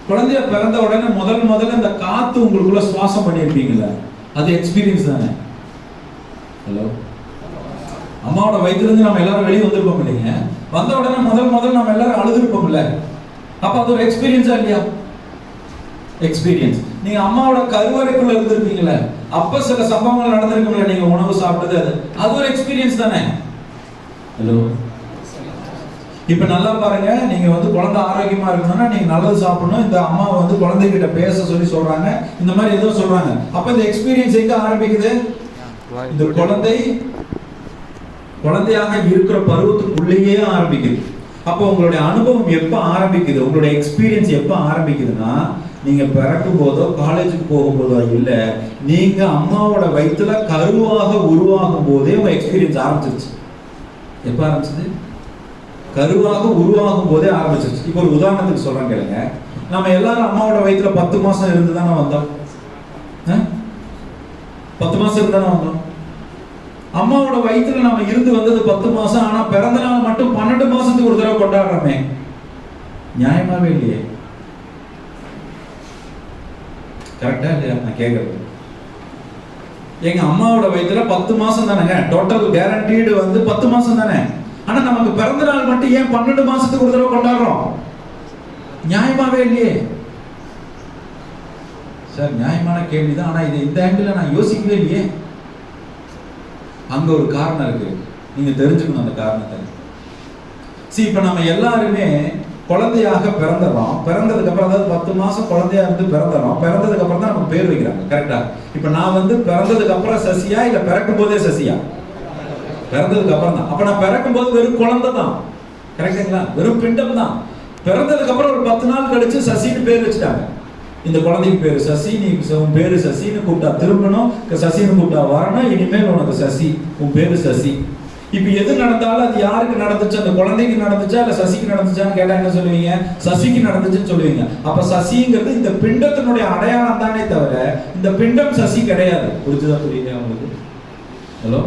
குழந்தைய பிறந்த உடனே முதல்ல இந்த காத்து உங்களுக்குள்ள சுவாசம் பண்ணிருப்பீங்கல்ல, அது எக்ஸ்பீரியன்ஸ் தானே? ஹலோ, அம்மாவோட வயிற்றிலிருந்து நம்ம எல்லாரும் வெளியே வந்திருப்போம் இல்லைங்க? வந்த உடனே முதல் நம்ம எல்லாரும் அழுதுருப்போம்ல, அப்ப அது ஒரு எக்ஸ்பீரியன்ஸா இல்லையா? எக்ஸ்பீரியன்ஸ். நீங்க அம்மாவோட கருவறைக்குள்ள இருந்திருப்பீங்கல்ல, அப்ப சில சம்பவங்கள் நடந்திருக்கும்ல, நீங்க உணவு சாப்பிட்டது, அது ஒரு எக்ஸ்பீரியன்ஸ் தானே? ஹலோ, இப்ப நல்லா பாருங்க, நீங்க குழந்தை ஆரோக்கியமா இருக்கணும்னா நீங்க நல்லது சாப்பிடணும். இந்த அம்மா குழந்தைகிட்ட பேச சொல்லி சொல்றாங்க, இந்த மாதிரி ஏதோ சொல்றாங்க. அப்ப இந்த எக்ஸ்பீரியன்ஸ் எங்க ஆரம்பிக்குது? இந்த குழந்தையாக இருக்கிற பருவத்துக்குள்ளேயே ஆரம்பிக்குது. அப்போ உங்களுடைய அனுபவம் எப்ப ஆரம்பிக்குது? உங்களுடைய எக்ஸ்பீரியன்ஸ் எப்ப ஆரம்பிக்குதுன்னா, நீங்க பிறக்கும் போதோ காலேஜுக்கு போகும் போதோ இல்ல, நீங்க அம்மாவோட வயிற்றுல கருவாக உருவாகும் போதே உங்க எக்ஸ்பீரியன்ஸ் ஆரம்பிச்சிருச்சு. எப்ப ஆரம்பிச்சது? கருவாக உருவாகும் போதே ஆரம்பிச்சிருச்சு. இப்போ ஒரு உதாரணத்துக்கு சொல்றேன் கேளுங்க. நம்ம எல்லாரும் அம்மாவோட வயிற்றுல 10 மாசம் இருந்து தானே வந்தோம். 10 மாசம் இருந்தானே வந்தோம். அம்மாவோட வயிற்றுல நம்ம இருந்து வந்தது 10 மாசம். ஆனா பிறந்த நாள் மட்டும் 12 மாசத்துக்கு ஒரு தடவை கொண்டாடுறோமே, நியாயமாவே இல்லையே? கரெக்டா இல்லையா நான் கேட்கறது? எங்க அம்மாவோட வயிற்றுல 10 மாசம் தானேங்க, டோட்டல் கேரண்டீடு 10 மாசம் தானே. ஆனா நமக்கு பிறந்த நாள் மட்டும் ஏன் 12 மாசத்துக்கு ஒரு தடவை கொண்டாடுறோம்? நியாயமாவே இல்லையே சார்? நியாயமான கேள்விதான். ஆனா இது இந்த ஆங்கிள் நான் யோசிக்கவே இல்லையே. அங்க ஒரு காரணம் இருக்கு, நீங்க தெரிஞ்சுக்கணும் அந்த காரணத்தை. இப்ப நம்ம எல்லாருமே குழந்தையாக பிறந்துறோம். பிறந்ததுக்கு அப்புறம், அதாவது 10 மாசம் குழந்தையா இருந்து பிறந்துறோம். பிறந்ததுக்கு அப்புறம் தான் நமக்கு பேர் வைக்கிறாங்க. கரெக்டா? இப்ப நான் பிறந்ததுக்கு அப்புறம் சசியா இல்ல பிறக்கும் போதே சசியா? பிறந்ததுக்கு அப்புறம் தான். அப்ப நான் பிறக்கும் போது வெறும் குழந்தை தான். கரெக்டுங்களா? வெறும் பிண்டம் தான். பிறந்ததுக்கு அப்புறம் ஒரு 10 நாள் கழிச்சு சசின்னு பேர் வச்சுட்டாங்க. இந்த குழந்தைக்கு பேரு சசி, நீ உன் பேரு சசின்னு கூப்பிட்டா திரும்பணும், சசின்னு கூப்பிட்டா வரணும், இனிமேல் உனக்கு சசி, உன் பேரு சசி. இப்ப எது நடந்தாலும் அது யாருக்கு நடந்துச்சு? அந்த குழந்தைக்கு நடந்துச்சா இல்ல சசிக்கு நடந்துச்சான்னு கேட்டா என்ன சொல்லுவீங்க? சசிக்கு நடந்துச்சுன்னு சொல்லுவீங்க. அப்ப சசிங்கிறது இந்த பிண்டத்தினுடைய அடையாளம் தானே தவிர இந்த பிண்டம் சசி கிடையாது. புரிஞ்சுதா? புரியுங்க உங்களுக்கு? ஹலோ,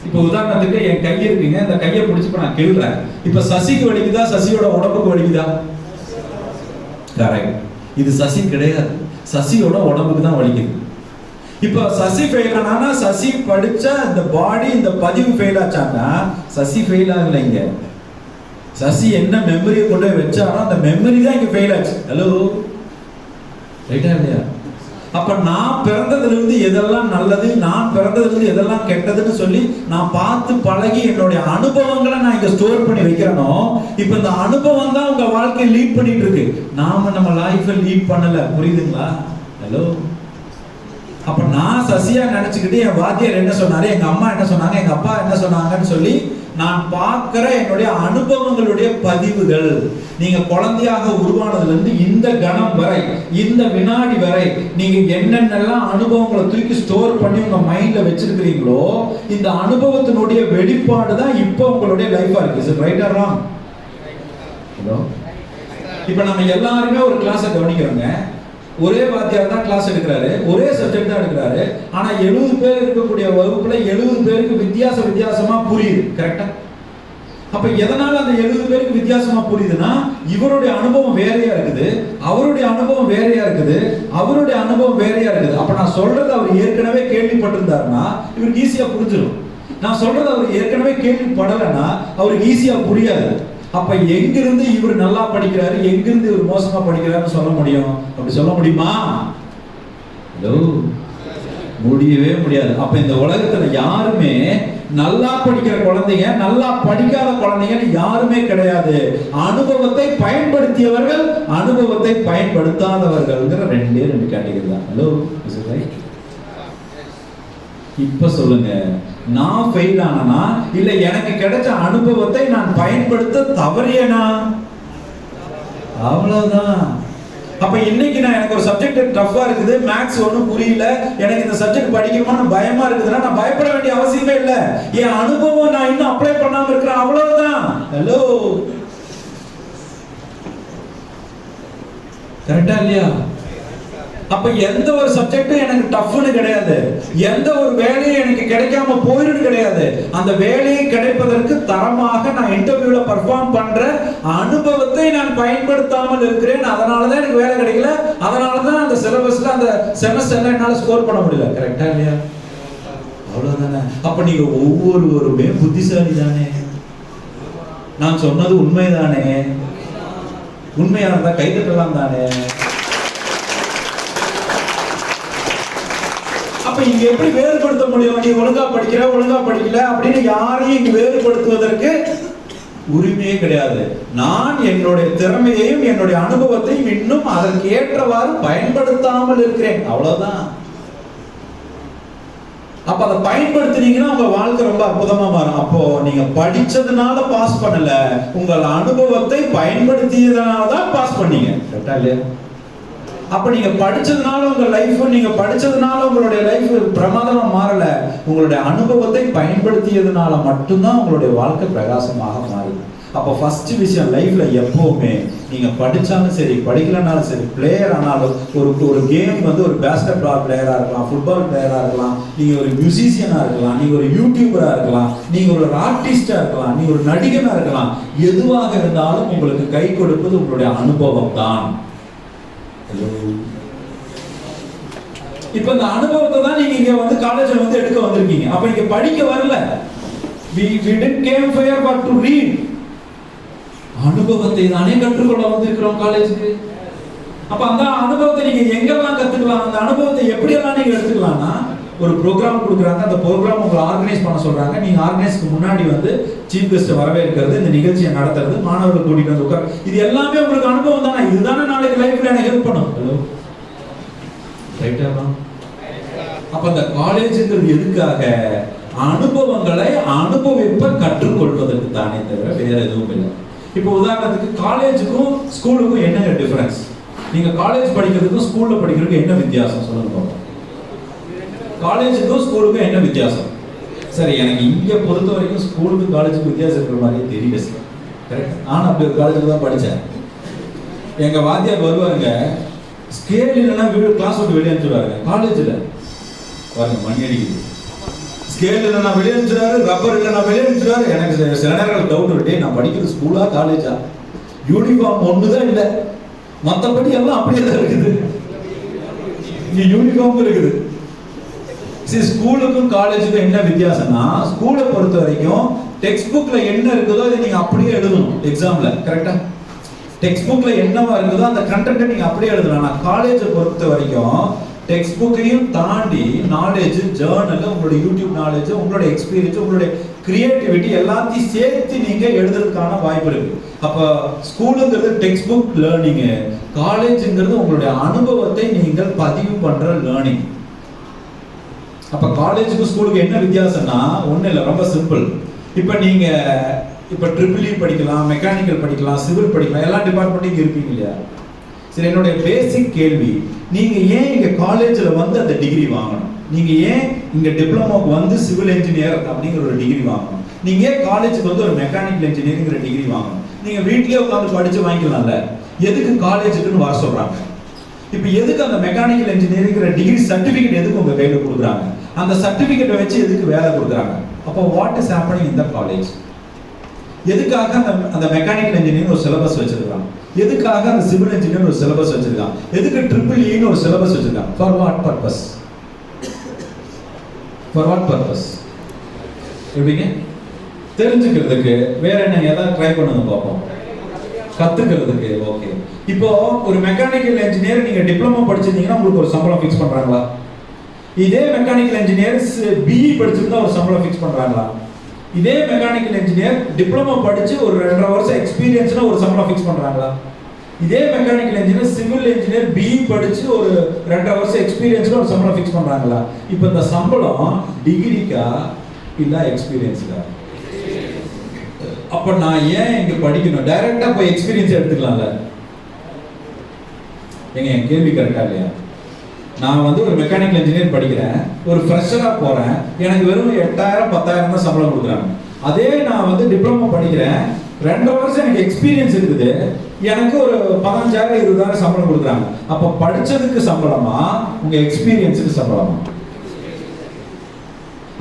இப்ப உதாரணத்துக்கு என் கை இருக்குங்க, இந்த கையை பிடிச்சி நான் கிள்றேன். இப்ப சசிக்கு வலிக்குதா, சசியோட உடம்புக்கு வலிக்குதா? கரெக்ட். இது சசி கிடையாது, சசியோட உடம்புக்கு தான் வலிக்குது. இப்ப சசி ஃபெயில் ஆனா, சசி படிச்ச இந்த பாடி, இந்த பதிவு ஃபெயில் ஆச்சான்னா சசி ஃபெயில் ஆகலைங்க. சசி என்ன மெமரியை கொண்டு வச்சாரோ அந்த மெமரி தான் இங்க ஃபெயில் ஆச்சு. ஹலோ, ரைட்டா இல்லையா? அப்ப நான் பிறந்ததுல இருந்து எதெல்லாம் நல்லது, நான் பிறந்ததுல இருந்து எதெல்லாம் கெட்டதுன்னு சொல்லி நான் பார்த்து பழகி என்னுடைய அனுபவங்களை நான் இங்க ஸ்டோர் பண்ணி வைக்கிறேனோ, இப்ப இந்த அனுபவம் தான் உங்க வாழ்க்கையை லீட் பண்ணிட்டு இருக்கு. நாம நம்ம லைஃபை லீட் பண்ணல. புரியுதுங்களா? ஹலோ, அப்ப நான் சசியா நினைச்சுக்கிட்டு என் வாத்தியார் என்ன சொன்னாரு, எங்க அம்மா என்ன சொன்னாங்க, எங்க அப்பா என்ன சொன்னாங்கன்னு சொல்லி நான் பார்க்கிற என்னுடைய அனுபவங்களுடைய பதிவுகள். நீங்க குழந்தையாக உருவானதுல இருந்து இந்த கணம் வரை, இந்த வினாடி வரை நீங்க என்னென்னலாம் அனுபவங்களை தூக்கி ஸ்டோர் பண்ணி உங்க மைண்ட்ல வச்சிருக்கிறீங்களோ, இந்த அனுபவத்தினுடைய வெளிப்பாடு தான் இப்போ உங்களுடைய லைஃபா இருக்கு. Is it right or wrong? Hello, இப்ப நம்ம எல்லாருமே ஒரு கிளாஸை கவனிக்கிறோங்க. ஒரே வாத்தியார் தான் கிளாஸ் எடுக்கிறாரு, ஒரே சப்ஜெக்ட் தான் எடுக்கிறாரு. ஆனா 70 பேர் இருக்கக்கூடிய வகுப்புல 70 பேருக்கு வித்தியாசமா புரியுது. கரெக்டா? அப்ப எதனால அந்த 70 பேருக்கு வித்தியாசமா புரியுதுன்னா, இவருடைய அனுபவம் வேறையா இருக்குது, அவருடைய அனுபவம் வேறையா இருக்குது, அவருடைய அனுபவம் வேறையா இருக்குது. அப்ப நான் சொல்றது அவர் ஏற்கனவே கேள்விப்பட்டிருந்தாருன்னா இவருக்கு ஈஸியா புரிஞ்சிடும். நான் சொல்றது அவர் ஏற்கனவே கேள்விப்படலைன்னா அவருக்கு ஈஸியா புரியாது. அப்ப எங்கிருந்து இவர் நல்லா படிக்கிறாரு, எங்கிருந்து இவர் மோசமா படிக்கிறாருன்னு சொல்ல முடியும்? அப்படி சொல்ல முடியுமா? ஹலோ, முடியவே முடியாது. அப்ப இந்த உலகத்துல யாருமே நல்லா படிக்கிற குழந்தைங்க, நல்லா படிக்காத குழந்தைங்க யாருமே கிடையாது. அனுபவத்தை பயன்படுத்தியவர்கள், அனுபவத்தை பயன்படுத்தாதவர்கள், ரெண்டே கேட்டகரி தான். ஹலோ, இப்ப சொல்லுங்க, நான் ஃபெயில் ஆனா இல்ல எனக்கு கிடைச்ச அனுபவத்தை நான் பயன்படுத்த தவறியனா? அவ்வளவுதான். அப்ப இன்னைக்கு நான் எனக்கு ஒரு சப்ஜெக்ட் டஃப்பா இருக்குது, மேத்ஸ் ஒன்றும் புரியல, எனக்கு இந்த சப்ஜெக்ட் படிக்கணும்னு பயமா இருக்குதுன்னா நான் பயப்பட வேண்டிய அவசியமே இல்லை. என் அனுபவம் நான் இன்னும் அப்ளை பண்ணாம இருக்கிறேன், அவ்வளவுதான். ஹலோ, கரெக்டா இல்லையா? அப்ப எந்த ஒரு சப்ஜெக்டும் எனக்கு டஃப்னு கிடையாது, எந்த ஒரு வேலையும் எனக்கு கிடைக்காம போயிடும் கிடையாது. அந்த வேலையை கிடைப்பதற்கு தரமாக நான் இன்டர்வியூல பெர்ஃபார்ம் பண்ற அனுபவத்தை நான் பயன்படுத்தாமல் இருக்கிறேன். அதனாலதான் எனக்கு வேலை கிடைக்கல, அதனாலதான் அந்த சிலபஸ்ல அந்த செமஸ்டர்ல என்னால ஸ்கோர் பண்ண முடியல. கரெக்டா இல்லையா? அவ்வளவுதானே. அப்ப நீங்க ஒவ்வொருவருமே புத்திசாலி தானே? நான் சொன்னது உண்மைதானே? உண்மையா இருந்தா கைதட்டலாம் தானே? அப்ப இங்க எப்படி வேறுபடுத்த முடியும்? நீ ஒழுங்கா படிக்கிற, ஒழுங்கா படிக்கல அப்படின்னு யாரையும் இங்க வேறுபடுத்துவதற்கு உரிமையே கிடையாது. நான் என்னுடைய திறமையையும் என்னுடைய அனுபவத்தையும் இன்னும் அதற்கு ஏற்றவாறு பயன்படுத்தாமல் இருக்கிறேன், அவ்வளவுதான். அப்ப அதை பயன்படுத்தினீங்கன்னா உங்க வாழ்க்கை ரொம்ப அற்புதமா மாறும். அப்போ நீங்க படிச்சதுனால பாஸ் பண்ணல, உங்கள் அனுபவத்தை பயன்படுத்தியதுனால தான் பாஸ் பண்ணீங்க. கரெக்டா இல்லையா? அப்ப நீங்க படிச்சதுனால உங்க லைஃப், நீங்க படிச்சதுனால உங்களுடைய லைஃப் பிரமாதமா மாறல, உங்களுடைய அனுபவத்தை பயன்படுத்தியதுனால மட்டும்தான் உங்களுடைய வாழ்க்கை பிரகாசமாக மாறுது. அப்ப ஃபர்ஸ்ட் விஷயம் லைஃப்ல எப்பவுமே நீங்க படிச்சாலும் சரி, படிக்கலனாலும் சரி, பிளேயர் ஆனாலும், ஒரு கேம் வந்து ஒரு பேஸ்கெட் பால் பிளேயரா இருக்கலாம், ஃபுட்பால் பிளேயரா இருக்கலாம், நீங்க ஒரு மியூசிஷியனா இருக்கலாம், நீங்க ஒரு யூடியூபரா இருக்கலாம், நீங்க ஒரு ஆர்டிஸ்டா இருக்கலாம், நீங்க ஒரு நடிகனா இருக்கலாம். எதுவாக இருந்தாலும் உங்களுக்கு கை கொடுப்பது உங்களுடைய அனுபவம் தான். இப்ப இந்த அனுபவத்தை தான் நீங்க இங்க வந்து காலேஜ்ல வந்து எடுக்க வந்திருக்கீங்க. அப்ப இங்க படிக்க வரல. we didn't came here but to read. அனுபவத்தை தானே கற்றுக்கொள்ள வந்திருக்கிறோம் காலேஜுக்கு. அப்ப அந்த அனுபவத்தை நீங்க எங்கெல்லாம் கத்துக்கலாம், அந்த அனுபவத்தை எப்படி எல்லாம் நீங்க எடுத்துக்கலாம்னா, ஒரு ப்ரோக்ராம் கொடுக்குறாங்க, அந்த ப்ரோக்ராம் உங்களை ஆர்கனைஸ் பண்ண சொல்றாங்க. நீங்க ஆர்கனைஸ்க்கு முன்னாடி வந்து சீஃப் கெஸ்ட் வரவேற்கிறது, இந்த நிகழ்ச்சியை நடத்துறது, மாணவர்கள் கூட்டிட்டு வந்து உட்கார், இது எல்லாமே உங்களுக்கு அனுபவம் தானே? இதுதானே நாளைக்கு லைஃப்ல எனக்கு ஹெல்ப் பண்ணும். ஹலோ, ரைட்டா? அப்ப அந்த காலேஜுங்கிறது எதுக்காக? அனுபவங்களை அனுபவிப்ப கற்றுக்கொள்வதற்கு தானே தவிர வேற எதுவும் இல்லை. இப்போ உதாரணத்துக்கு காலேஜுக்கும் ஸ்கூலுக்கும் என்ன டிஃபரன்ஸ்? நீங்க காலேஜ் படிக்கிறதுக்கும் ஸ்கூல்ல படிக்கிறதுக்கும் என்ன வித்தியாசம் சொல்லுங்க பாப்போம். காலேஜுக்கும் ஸ்கூலுக்கும் என்ன வித்தியாசம்? சரி, எனக்கு இங்க பொறுத்த வரைக்கும் ஸ்கூலுக்கும் காலேஜுக்கும் வித்தியாசம் இருக்கிற மாதிரியே தெரியல. கரெக்ட்? நான் அப்படி ஒரு காலேஜில் தான் படித்தேன். எங்க வாத்தியார் வருவாருங்க, ஸ்கேல் இல்லைன்னா கிளாஸ் விட்டு வெளியே அனுப்பிச்சுடுவாருங்க. காலேஜில் பாருங்க, மணி அடிக்குது. ஸ்கேல் இல்லைன்னா வெளியே அனுப்பிச்சுடுவாரு, ரப்பர் இல்லைன்னா வெளியே அனுப்பிச்சுடுவாரு. எனக்கு சில நேரங்கள் டவுட் விட்டே, நான் படிக்கிறது ஸ்கூலா காலேஜா? யூனிஃபார்ம் ஒண்ணுதான் இல்லை, மற்றபடி எல்லாம் அப்படியே தான் இருக்குது. இங்க யூனிஃபார்ம் இருக்குது. சரி, ஸ்கூலுக்கும் காலேஜுக்கும் என்ன வித்தியாசம்னா, ஸ்கூலை பொறுத்த வரைக்கும் டெக்ஸ்ட் புக்ல என்ன இருக்குதோ அதை நீங்க அப்படியே எழுதணும் எக்ஸாம்ல. கரெக்டா? டெக்ஸ்ட் புக்ல என்னவா இருக்குதோ அந்த கண்டென்ட் நீங்க அப்படியே எழுதலாம். ஆனா காலேஜை பொறுத்த வரைக்கும் டெக்ஸ்ட் புக்கையும் தாண்டி நாலேஜ், ஜேர்னல், உங்களுடைய யூடியூப் நாலேஜ், உங்களுடைய எக்ஸ்பீரியன்ஸ், உங்களுடைய கிரியேட்டிவிட்டி எல்லாத்தையும் சேர்த்து நீங்க எழுதுறதுக்கான வாய்ப்பு இருக்கு. அப்ப ஸ்கூலுங்கிறது டெக்ஸ்ட் புக் லேர்னிங், காலேஜுங்கிறது உங்களுடைய அனுபவத்தை நீங்கள் பதிவு பண்ற லேர்னிங். அப்ப காலேஜுக்கு ஸ்கூலுக்கு என்ன வித்தியாசம்னா ஒண்ணு இல்லை, ரொம்ப சிம்பிள். இப்போ நீங்க இப்போ ட்ரிபிள் இ படிக்கலாம், மெக்கானிக்கல் படிக்கலாம், சிவில் படிக்கலாம், எல்லா டிபார்ட்மெண்ட்டும் இங்கே இருப்பீங்க இல்லையா? சரி, என்னுடைய பேசிக் கேள்வி, நீங்க ஏன் இங்க காலேஜ்ல வந்து அந்த டிகிரி வாங்கணும்? நீங்க ஏன் இங்க டிப்ளமோக்கு வந்து சிவில் இன்ஜினியர் அப்படிங்கிற ஒரு டிகிரி வாங்கணும்? நீங்க ஏன் காலேஜுக்கு வந்து ஒரு மெக்கானிக்கல் இன்ஜினியரிங்கிற டிகிரி வாங்கணும்? நீங்க வீட்லயே உட்காந்து படிச்சு வாங்கிக்கலாம்ல. எதுக்கு காலேஜுக்குன்னு வர சொல்றாங்க? இப்போ எதுக்கு அந்த மெக்கானிக்கல் இன்ஜினியரிங்கிற டிகிரி சர்டிபிகேட் எதுக்கு உங்க கையில கொடுக்குறாங்க? அந்த சர்டிபிகேட்டை வச்சு எதுக்கு வேலை கொடுக்குறாங்க? அப்போ what is happening in the college? எதுக்காக அந்த மெக்கானிக்கல் இன்ஜினியரிங் ஒரு சிலபஸ் வச்சிருக்காங்க? எதுக்காக அந்த சிவில் இன்ஜினியர் ஒரு சிலபஸ் வச்சிருக்காங்க? எதுக்கு ட்ரிபிள் இன்னு ஒரு சிலபஸ் வச்சிருக்காங்க? For what purpose? For what purpose? எப்படிங்க? தெரிஞ்சுக்கிறதுக்கு. வேற என்ன? ஏதாவது ட்ரை பண்ணுங்க பார்ப்போம். கத்துக்கிறதுக்கு. ஓகே. இப்போ ஒரு மெக்கானிக்கல் இன்ஜினியர் நீங்க டிப்ளமோ படிச்சிருந்தீங்கன்னா உங்களுக்கு ஒரு சம்பளம் ஃபிக்ஸ் பண்றாங்களா? இதே மெக்கானிக்கல் இன்ஜினியர் பிஇ படிச்சிருந்தா ஒரு சம்பளம் ஃபிக்ஸ் பண்றாங்களா? இதே மெக்கானிக்கல் இன்ஜினியர் டிப்ளமோ படிச்சு ஒரு 2.5 வருஷம் எக்ஸ்பீரியன்ஸ்னா ஒரு சம்பளம் ஃபிக்ஸ் பண்றாங்களா? இதே mechanical engineer civil engineer BE படிச்சு ஒரு 2.5 வருஷம் எக்ஸ்பீரியன்ஸ்னா ஒரு சம்பளம் ஃபிக்ஸ் பண்றாங்களா? இப்போ இந்த சம்பளம் டிகிரிக்கா இல்ல எக்ஸ்பீரியன்ஸ்க்கா? அப்ப நான் ஏன் இங்க படிக்கணும்? டைரக்டா போய் எக்ஸ்பீரியன்ஸ் எடுத்துக்கலாம்ல. எங்க என் கேள்வி கரெக்டா இல்லையா? நான் வந்து ஒரு மெக்கானிக்கல் இன்ஜினியர் படிக்கிறேன், ஒரு ஃப்ரெஷரா போறேன், எனக்கு வெறும் 8,000 10,000 தான் சம்பளம் கொடுக்குறாங்க. அதே நான் வந்து டிப்ளமோ படிக்கிறேன், 2 வருஷம் எனக்கு எக்ஸ்பீரியன்ஸ் இருக்குது, எனக்கு ஒரு 15,000 20,000 சம்பளம் கொடுக்குறாங்க. அப்ப படிச்சதுக்கு சம்பளமா உங்க எக்ஸ்பீரியன்ஸுக்கு சம்பளமா?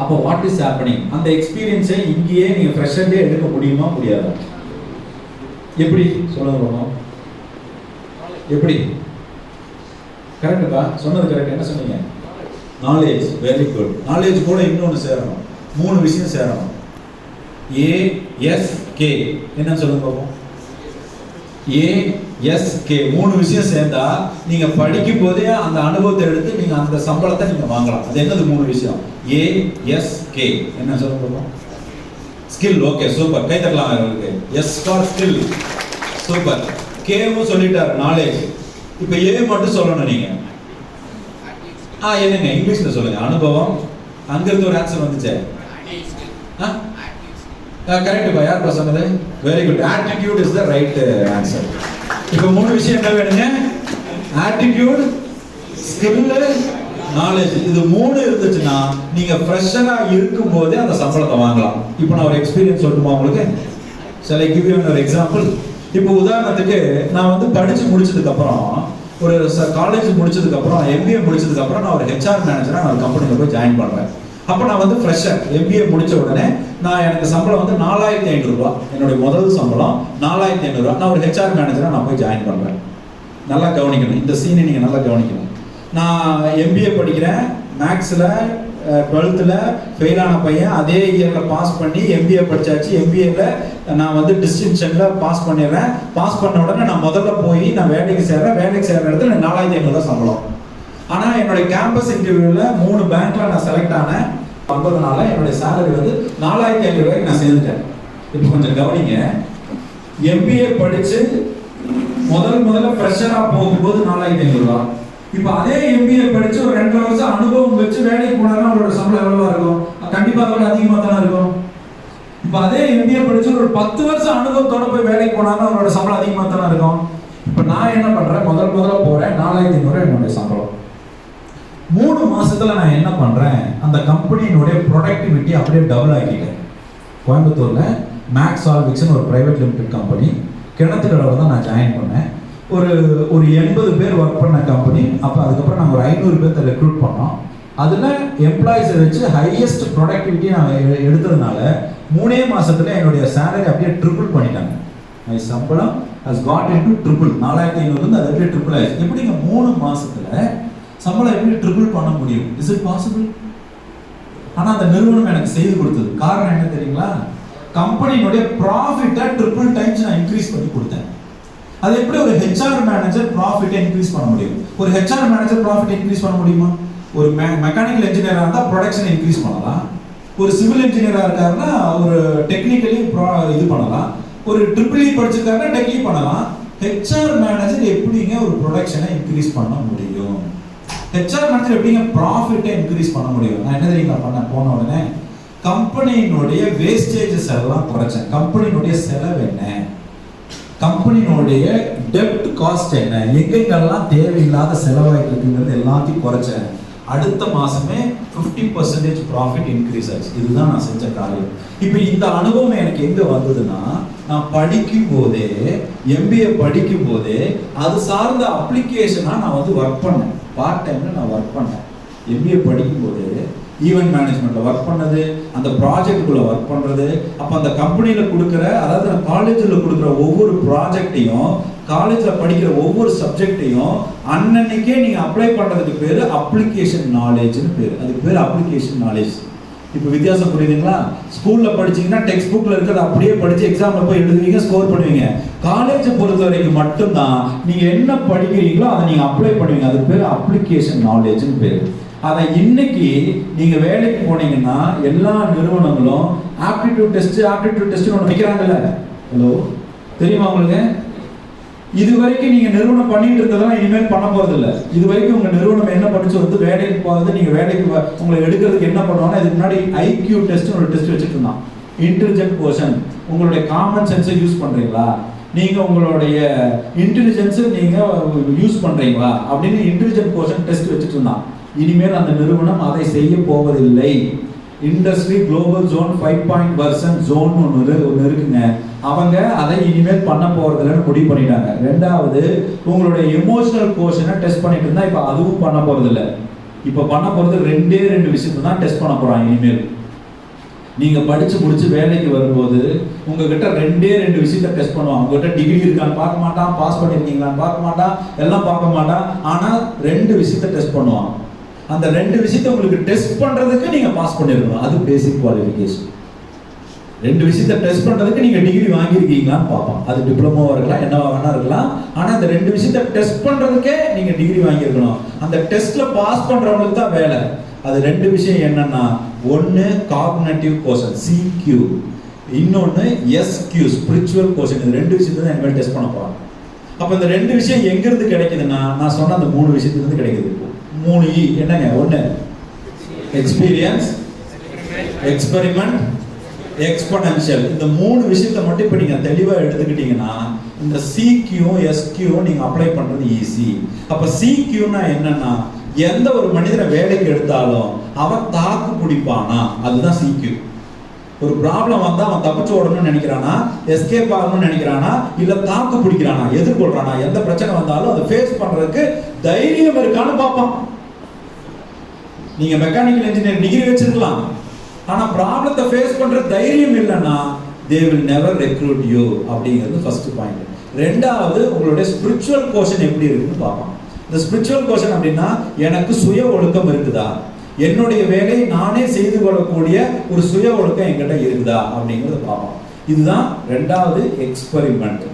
அப்போ வாட் இஸ் ஹேப்பனிங்? அந்த எக்ஸ்பீரியன்ஸை இங்கேயே நீங்க ஃப்ரெஷர்டே எடுக்க முடியுமா முடியாதா? எப்படி சொல்லுங்க? எப்படி? கரெக்டுப்பா, சொன்னது கரெக்ட். என்ன சொன்னீங்க? நாலேஜ். Very good. நாலேஜ் கூட இன்னொன்று சேரணும், 3 விஷயம் சேரணும். ASK என்னன்னு சொல்லுங்க பார்ப்போம். ASK 3 விஷயம் சேர்ந்தா நீங்க படிக்கும் போதே அந்த அனுபவத்தை எடுத்து நீங்க அந்த சம்பளத்தை நீங்க வாங்கலாம். அது என்னது 3 விஷயம்? ASK என்ன சொல்லுங்க பார்ப்போம். ஸ்கில். ஓகே, சூப்பர், கை தட்டலாம் அவருக்கு. S for skill. சூப்பர். கேவும் சொல்லிட்டார், நாலேஜ். இப்போ ஏ மட்டும் சொல்லணும் நீங்க. என்னங்க இங்கிலீஷ்ல சொல்லுங்க. அனுபவம். அங்கிருந்து ஒரு ஆன்சர் வந்துச்சே. கரெக்ட் பா. யார் சொன்னது? Very good. Attitude is the right answer. இப்போ 3 விஷயம் என்ன வேணுங்க? Attitude, skill, knowledge. இது 3 இருந்துச்சுன்னா நீங்க ஃப்ரெஷரா இருக்கும் போதே அந்த சம்பளத்தை வாங்கலாம். இப்போ நான் ஒரு எக்ஸ்பீரியன்ஸ் சொல்லட்டுமா உங்களுக்கு? shall I give you an example? இப்போ உதாரணத்துக்கு நான் வந்து படிச்சு முடிச்சதுக்கு அப்புறம் ஒரு காலேஜ் முடிச்சதுக்கு அப்புறம் MBA முடிச்சதுக்கு அப்புறம் நான் ஒரு HR மேனேஜரா நான் ஒரு கம்பெனில போய் ஜாயின் பண்றேன். அப்போ நான் வந்து ஃப்ரெஷர். MBA முடிச்ச உடனே எனக்கு சம்பளம் வந்து 4,500 ரூபாய். என்னுடைய முதல் சம்பளம் 4,500 ரூபாய். நான் ஒரு HR மேனேஜரா நான் போய் ஜாயின் பண்றேன். நல்லா கவனிக்கணும், இந்த சீனை நீங்க நல்லா கவனிக்கணும். நான் MBA படிக்கிறேன், மேக்ஸ்ல 12th ஃபெயில் ஆன பையன், அதே இயர்ல பாஸ் பண்ணி MBA படிச்சாச்சு. MBAல நான் வந்து டிஸ்டிங்ஷன்ல பாஸ் பண்ணிடுறேன். பாஸ் பண்ண உடனே நான் முதல்ல போய் நான் வேலைக்கு சேர்றேன். வேலைக்கு சேர்ற இடத்துல 4,500 தான் சம்பளம். ஆனா என்னுடைய கேம்பஸ் இன்டர்வியூல 3 பேங்க்ல நான் செலக்ட் ஆனேன். 50 நாள்ல என்னுடைய சேலரி வந்து 4,500 ரூபாய்க்கு நான் சேர்ந்துட்டேன். இப்போ கொஞ்சம் கவனிங்க. MBA படிச்சு முதல்ல ஃப்ரெஷரா போகும்போது 4,500 ரூபாய். இப்போ அதே MBA படிச்சு ஒரு 2 வருஷம் அனுபவம் வச்சு வேலைக்கு போனாலும் அவரோட சம்பளம் எவ்வளவா இருக்கும்? கண்டிப்பா அதோட அதிகமா தானே இருக்கும். இப்போ அதே MBA படிச்சு ஒரு 10 வருஷம் அனுபவத்தோட போய் வேலைக்கு போனாலும் அவரோட சம்பளம் அதிகமா தானே இருக்கும். இப்போ நான் என்ன பண்றேன்? முதல்ல போறேன், 4,500 என்னுடைய சம்பளம். 3 மாசத்துல நான் என்ன பண்றேன்? அந்த கம்பெனியினுடைய ப்ரொடக்டிவிட்டி அப்படியே டபுள் ஆக்கிட்டேன். கோயம்புத்தூர்ல மேக்ஸ் ஆல்விக்ஸ்னு ஒரு பிரைவேட் லிமிடெட் கம்பெனி, கிணத்துக்கடவுல தான் நான் ஜாயின் பண்ணேன். ஒரு 80 பேர் ஒர்க் பண்ண கம்பெனி. அப்போ அதுக்கப்புறம் நாங்கள் ஒரு 500 பேர்த்த ரெக்ரூட் பண்ணோம். அதில் எம்ப்ளாயிஸை வச்சு ஹையஸ்ட் ப்ரொடக்டிவிட்டி நான் எடுத்ததுனால 3 மாசத்துல என்னுடைய சேலரி அப்படியே ட்ரிபிள் பண்ணிட்டாங்க. மை சம்பளம் has got into triple. 4,500 அது அப்படியே ட்ரிபிள் ஆயிடுச்சு. எப்படிங்க 3 மாசத்துல சம்பளம் எப்படி ட்ரிபிள் பண்ண முடியும்? Is it possible? ஆனால் அந்த நிறுவனம் எனக்கு செய்து கொடுத்தது. காரணம் என்ன தெரியுங்களா? கம்பெனியினுடைய ப்ராஃபிட்டை ட்ரிபிள் டைம்ஸ் நான் இன்க்ரீஸ் பண்ணி கொடுத்தேன். அது எப்படி ஒரு HR மேனேஜர் ப்ராஃபிட்டை இன்க்ரீஸ் பண்ண முடியும்? ஒரு HR மேனேஜர் ப்ராஃபிட்டை இன்க்ரீஸ் பண்ண முடியுமா? ஒரு மெக்கானிக்கல் இன்ஜினியராக இருந்தால் ப்ரொடக்ஷனை இன்க்ரீஸ் பண்ணலாம். ஒரு சிவில் இன்ஜினியராக இருக்காருன்னா ஒரு டெக்னிக்கலி இது பண்ணலாம். ஒரு ட்ரிபிள் படிச்சிருக்காருன்னா டெக்லி பண்ணலாம். HR மேனேஜர் எப்படிங்க ஒரு ப்ரொடக்ஷனை இன்க்ரீஸ் பண்ண முடியும்? HR மேனேஜர் எப்படிங்க ப்ராஃபிட்டை இன்க்ரீஸ் பண்ண முடியும்? நான் என்ன தெரியுமா பண்ணேன்? போன உடனே கம்பெனியினுடைய வேஸ்டேஜஸ் எல்லாம் குறைச்சேன். கம்பெனியினுடைய செலவு என்ன, கம்பெனியினுடைய டெப்ட் காஸ்ட் என்ன, எங்கெங்கெல்லாம் தேவையில்லாத செலவாயிட்டு இருக்குங்கிறது எல்லாத்தையும் குறைச்சேன். அடுத்த மாசமே 50% ப்ராஃபிட் இன்க்ரீஸ் ஆச்சு. இதுதான் நான் செஞ்ச காரியம். இப்போ இந்த அனுபவம் எனக்கு எங்க வந்ததுன்னா, நான் படிக்கும் போதே, MBA படிக்கும் போதே அது சார்ந்த அப்ளிகேஷனா நான் வந்து ஒர்க் பண்ணேன். பார்ட் டைம்ல நான் ஒர்க் பண்ணேன். MBA படிக்கும் போது ஈவென்ட் மேனேஜ்மெண்ட்ல ஒர்க் பண்ணது, அந்த ப்ராஜெக்டுக்குள்ள ஒர்க் பண்றது. அப்போ அந்த கம்பெனியில கொடுக்குற, அதாவது காலேஜில் கொடுக்குற ஒவ்வொரு ப்ராஜெக்டையும், காலேஜில் படிக்கிற ஒவ்வொரு சப்ஜெக்டையும் அன்னன்னைக்கே நீங்க அப்ளை பண்றதுக்கு பேரு அப்ளிகேஷன் நாலேஜ்னு பேரு. அதுக்கு பேரு அப்ளிகேஷன் நாலேஜ். இப்போ வித்தியாசம் புரியுதுங்களா? ஸ்கூல்ல படிச்சீங்கன்னா டெக்ஸ்ட் புக்ல இருக்கிறத அப்படியே படிச்சு எக்ஸாம்ல போய் எழுதுவீங்க, ஸ்கோர் பண்ணுவீங்க. காலேஜ் பொறுத்த வரைக்கும் மட்டும்தான் நீங்க என்ன படிக்கிறீங்களோ அதை நீங்க அப்ளை பண்ணுவீங்க. அதுக்கு பேரு அப்ளிகேஷன் நாலேஜ்னு பேரு. அதை இன்னைக்கு நீங்க வேலைக்கு போனீங்கன்னா எல்லா நிறுவனங்களும் ஆப்டிடியூட் டெஸ்ட் ஒன்று வைக்கிறாங்கல்ல. ஹலோ, தெரியுமா உங்களுக்கு? இது வரைக்கும் நீங்க நிறுவனம் பண்ணிட்டு இருந்ததெல்லாம் இனிமேல் பண்ண போறது இல்லை. இது வரைக்கும் உங்க நிறுவனம் என்ன படிச்சு வந்து வேலைக்கு போகிறது, நீங்க வேலைக்கு உங்களை எடுக்கிறதுக்கு என்ன பண்ணுவாங்கன்னா, இதுக்கு முன்னாடி IQ டெஸ்ட் ஒரு டெஸ்ட் வச்சுட்டு இருந்தான். இன்டெலிஜென்ட் பர்சன், உங்களுடைய காமன் சென்ஸை யூஸ் பண்றீங்களா, நீங்க உங்களுடைய இன்டெலிஜென்ஸ் நீங்க யூஸ் பண்றீங்களா அப்படின்னு இன்டெலிஜென்ட் பர்சன் டெஸ்ட் வச்சுட்டு இருந்தான். இனிமேல் அந்த நிறுவனம் அதை செய்ய போவதில்லை. இண்டஸ்ட்ரி குளோபல் ஜோன் 5.1 ஜோன் ஒன்று இருக்குங்க. அவங்க அதை இனிமேல் பண்ண போறதில்லைன்னு முடிவு பண்ணிட்டாங்க. ரெண்டாவது, உங்களுடைய எமோஷனல் கோஷனை டெஸ்ட் பண்ணிட்டு இருந்தா இப்ப அதுவும் பண்ண போறதில்லை. இப்ப பண்ண போறது ரெண்டு விஷயத்தை தான் டெஸ்ட் பண்ண போறாங்க இனிமேல். நீங்க படிச்சு முடிச்சு வேலைக்கு வரும்போது உங்ககிட்ட ரெண்டு விஷயத்த டெஸ்ட் பண்ணுவாங்க. உங்ககிட்ட டிகிரி இருக்கான்னு பார்க்க மாட்டான், பாஸ் பண்ணிருக்கீங்களான்னு பார்க்க மாட்டான், எல்லாம் பார்க்க மாட்டான். ஆனா 2 விஷயத்த டெஸ்ட் பண்ணுவான். அந்த 2 விஷயத்தை உங்களுக்கு டெஸ்ட் பண்றதுக்கு நீங்க பாஸ் பண்ணிருக்கணும். அது பேசிக் குவாலிஃபிகேஷன். 2 விஷயத்தை டெஸ்ட் பண்றதுக்கு நீங்க டிகிரி வாங்கியிருக்கீங்களான்னு பார்ப்பான். அது டிப்ளமோவா இருக்கலாம், என்னவா வேணா இருக்கலாம். ஆனா அந்த 2 விஷயத்தை டெஸ்ட் பண்றதுக்கே நீங்க டிகிரி வாங்கியிருக்கணும். அந்த டெஸ்ட்ல பாஸ் பண்றவங்களுக்கு தான் வேலை. அது 2 விஷயம் என்னன்னா, ஒன்னு காக்னிட்டிவ் கோஷன் CQ, இன்னொன்னு SQ ஸ்பிரிச்சுவல் கோஷன். இது 2 விஷயத்தை தான் இனிமேல் டெஸ்ட் பண்ண போறாங்க. அப்ப இந்த 2 விஷயம் எங்க இருந்து கிடைக்குதுன்னா, நான் சொன்ன அந்த 3 விஷயத்துல இருந்து கிடைக்குது. 3 E என்னங்க? ஒன்னு எக்ஸ்பீரியன்ஸ், எக்ஸ்பெரிமெண்ட், எக்ஸ்போனென்ஷியல். இந்த 3 விஷயத்தை மட்டும் இப்ப நீங்க தெளிவா எடுத்துக்கிட்டீங்கன்னா, இந்த CQ SQ நீங்க அப்ளை பண்றது ஈஸி. அப்ப CQனா என்னன்னா, எந்த ஒரு மனிதனை வேலைக்கு எடுத்தாலும் அவன் தாக்கு பிடிப்பானா, அதுதான் CQ. ஒரு ப்ராப்ளம் வந்தா அவன் தப்பிச்சு ஓடணும்னு நினைக்கிறானா, எஸ்கேப் ஆகணும்னு நினைக்கிறானா, இல்ல தாக்கு பிடிக்கிறானா, எதிர்கொள்றானா, எந்த பிரச்சனை வந்தாலும் அதை ஃபேஸ் பண்றதுக்கு தைரியம் இருக்கான்னு பார்ப்பான். நீங்க மெக்கானிக்கல் இன்ஜினியர் டிகிரி வச்சிருக்கலாம், ஆனா ப்ராப்ளத்தை ஃபேஸ் பண்ற தைரியம் இல்லைன்னா they will never recruit you அப்படிங்கிறது ஃபர்ஸ்ட் பாயிண்ட். ரெண்டாவது, உங்களுடைய ஸ்பிரிச்சுவல் கோஷன் எப்படி இருக்குன்னு பார்ப்பான். இந்த ஸ்பிரிச்சுவல் கோஷன் அப்படின்னா, எனக்கு சுய ஒழுக்கம் இருக்குதா, என்னுடைய வேலையை நானே செய்து கொள்ளக்கூடிய ஒரு சுய ஒழுக்கம் என்கிட்ட இருக்குதா அப்படிங்கிறத பார்ப்போம். இதுதான் 2வது எக்ஸ்பெரிமெண்ட்.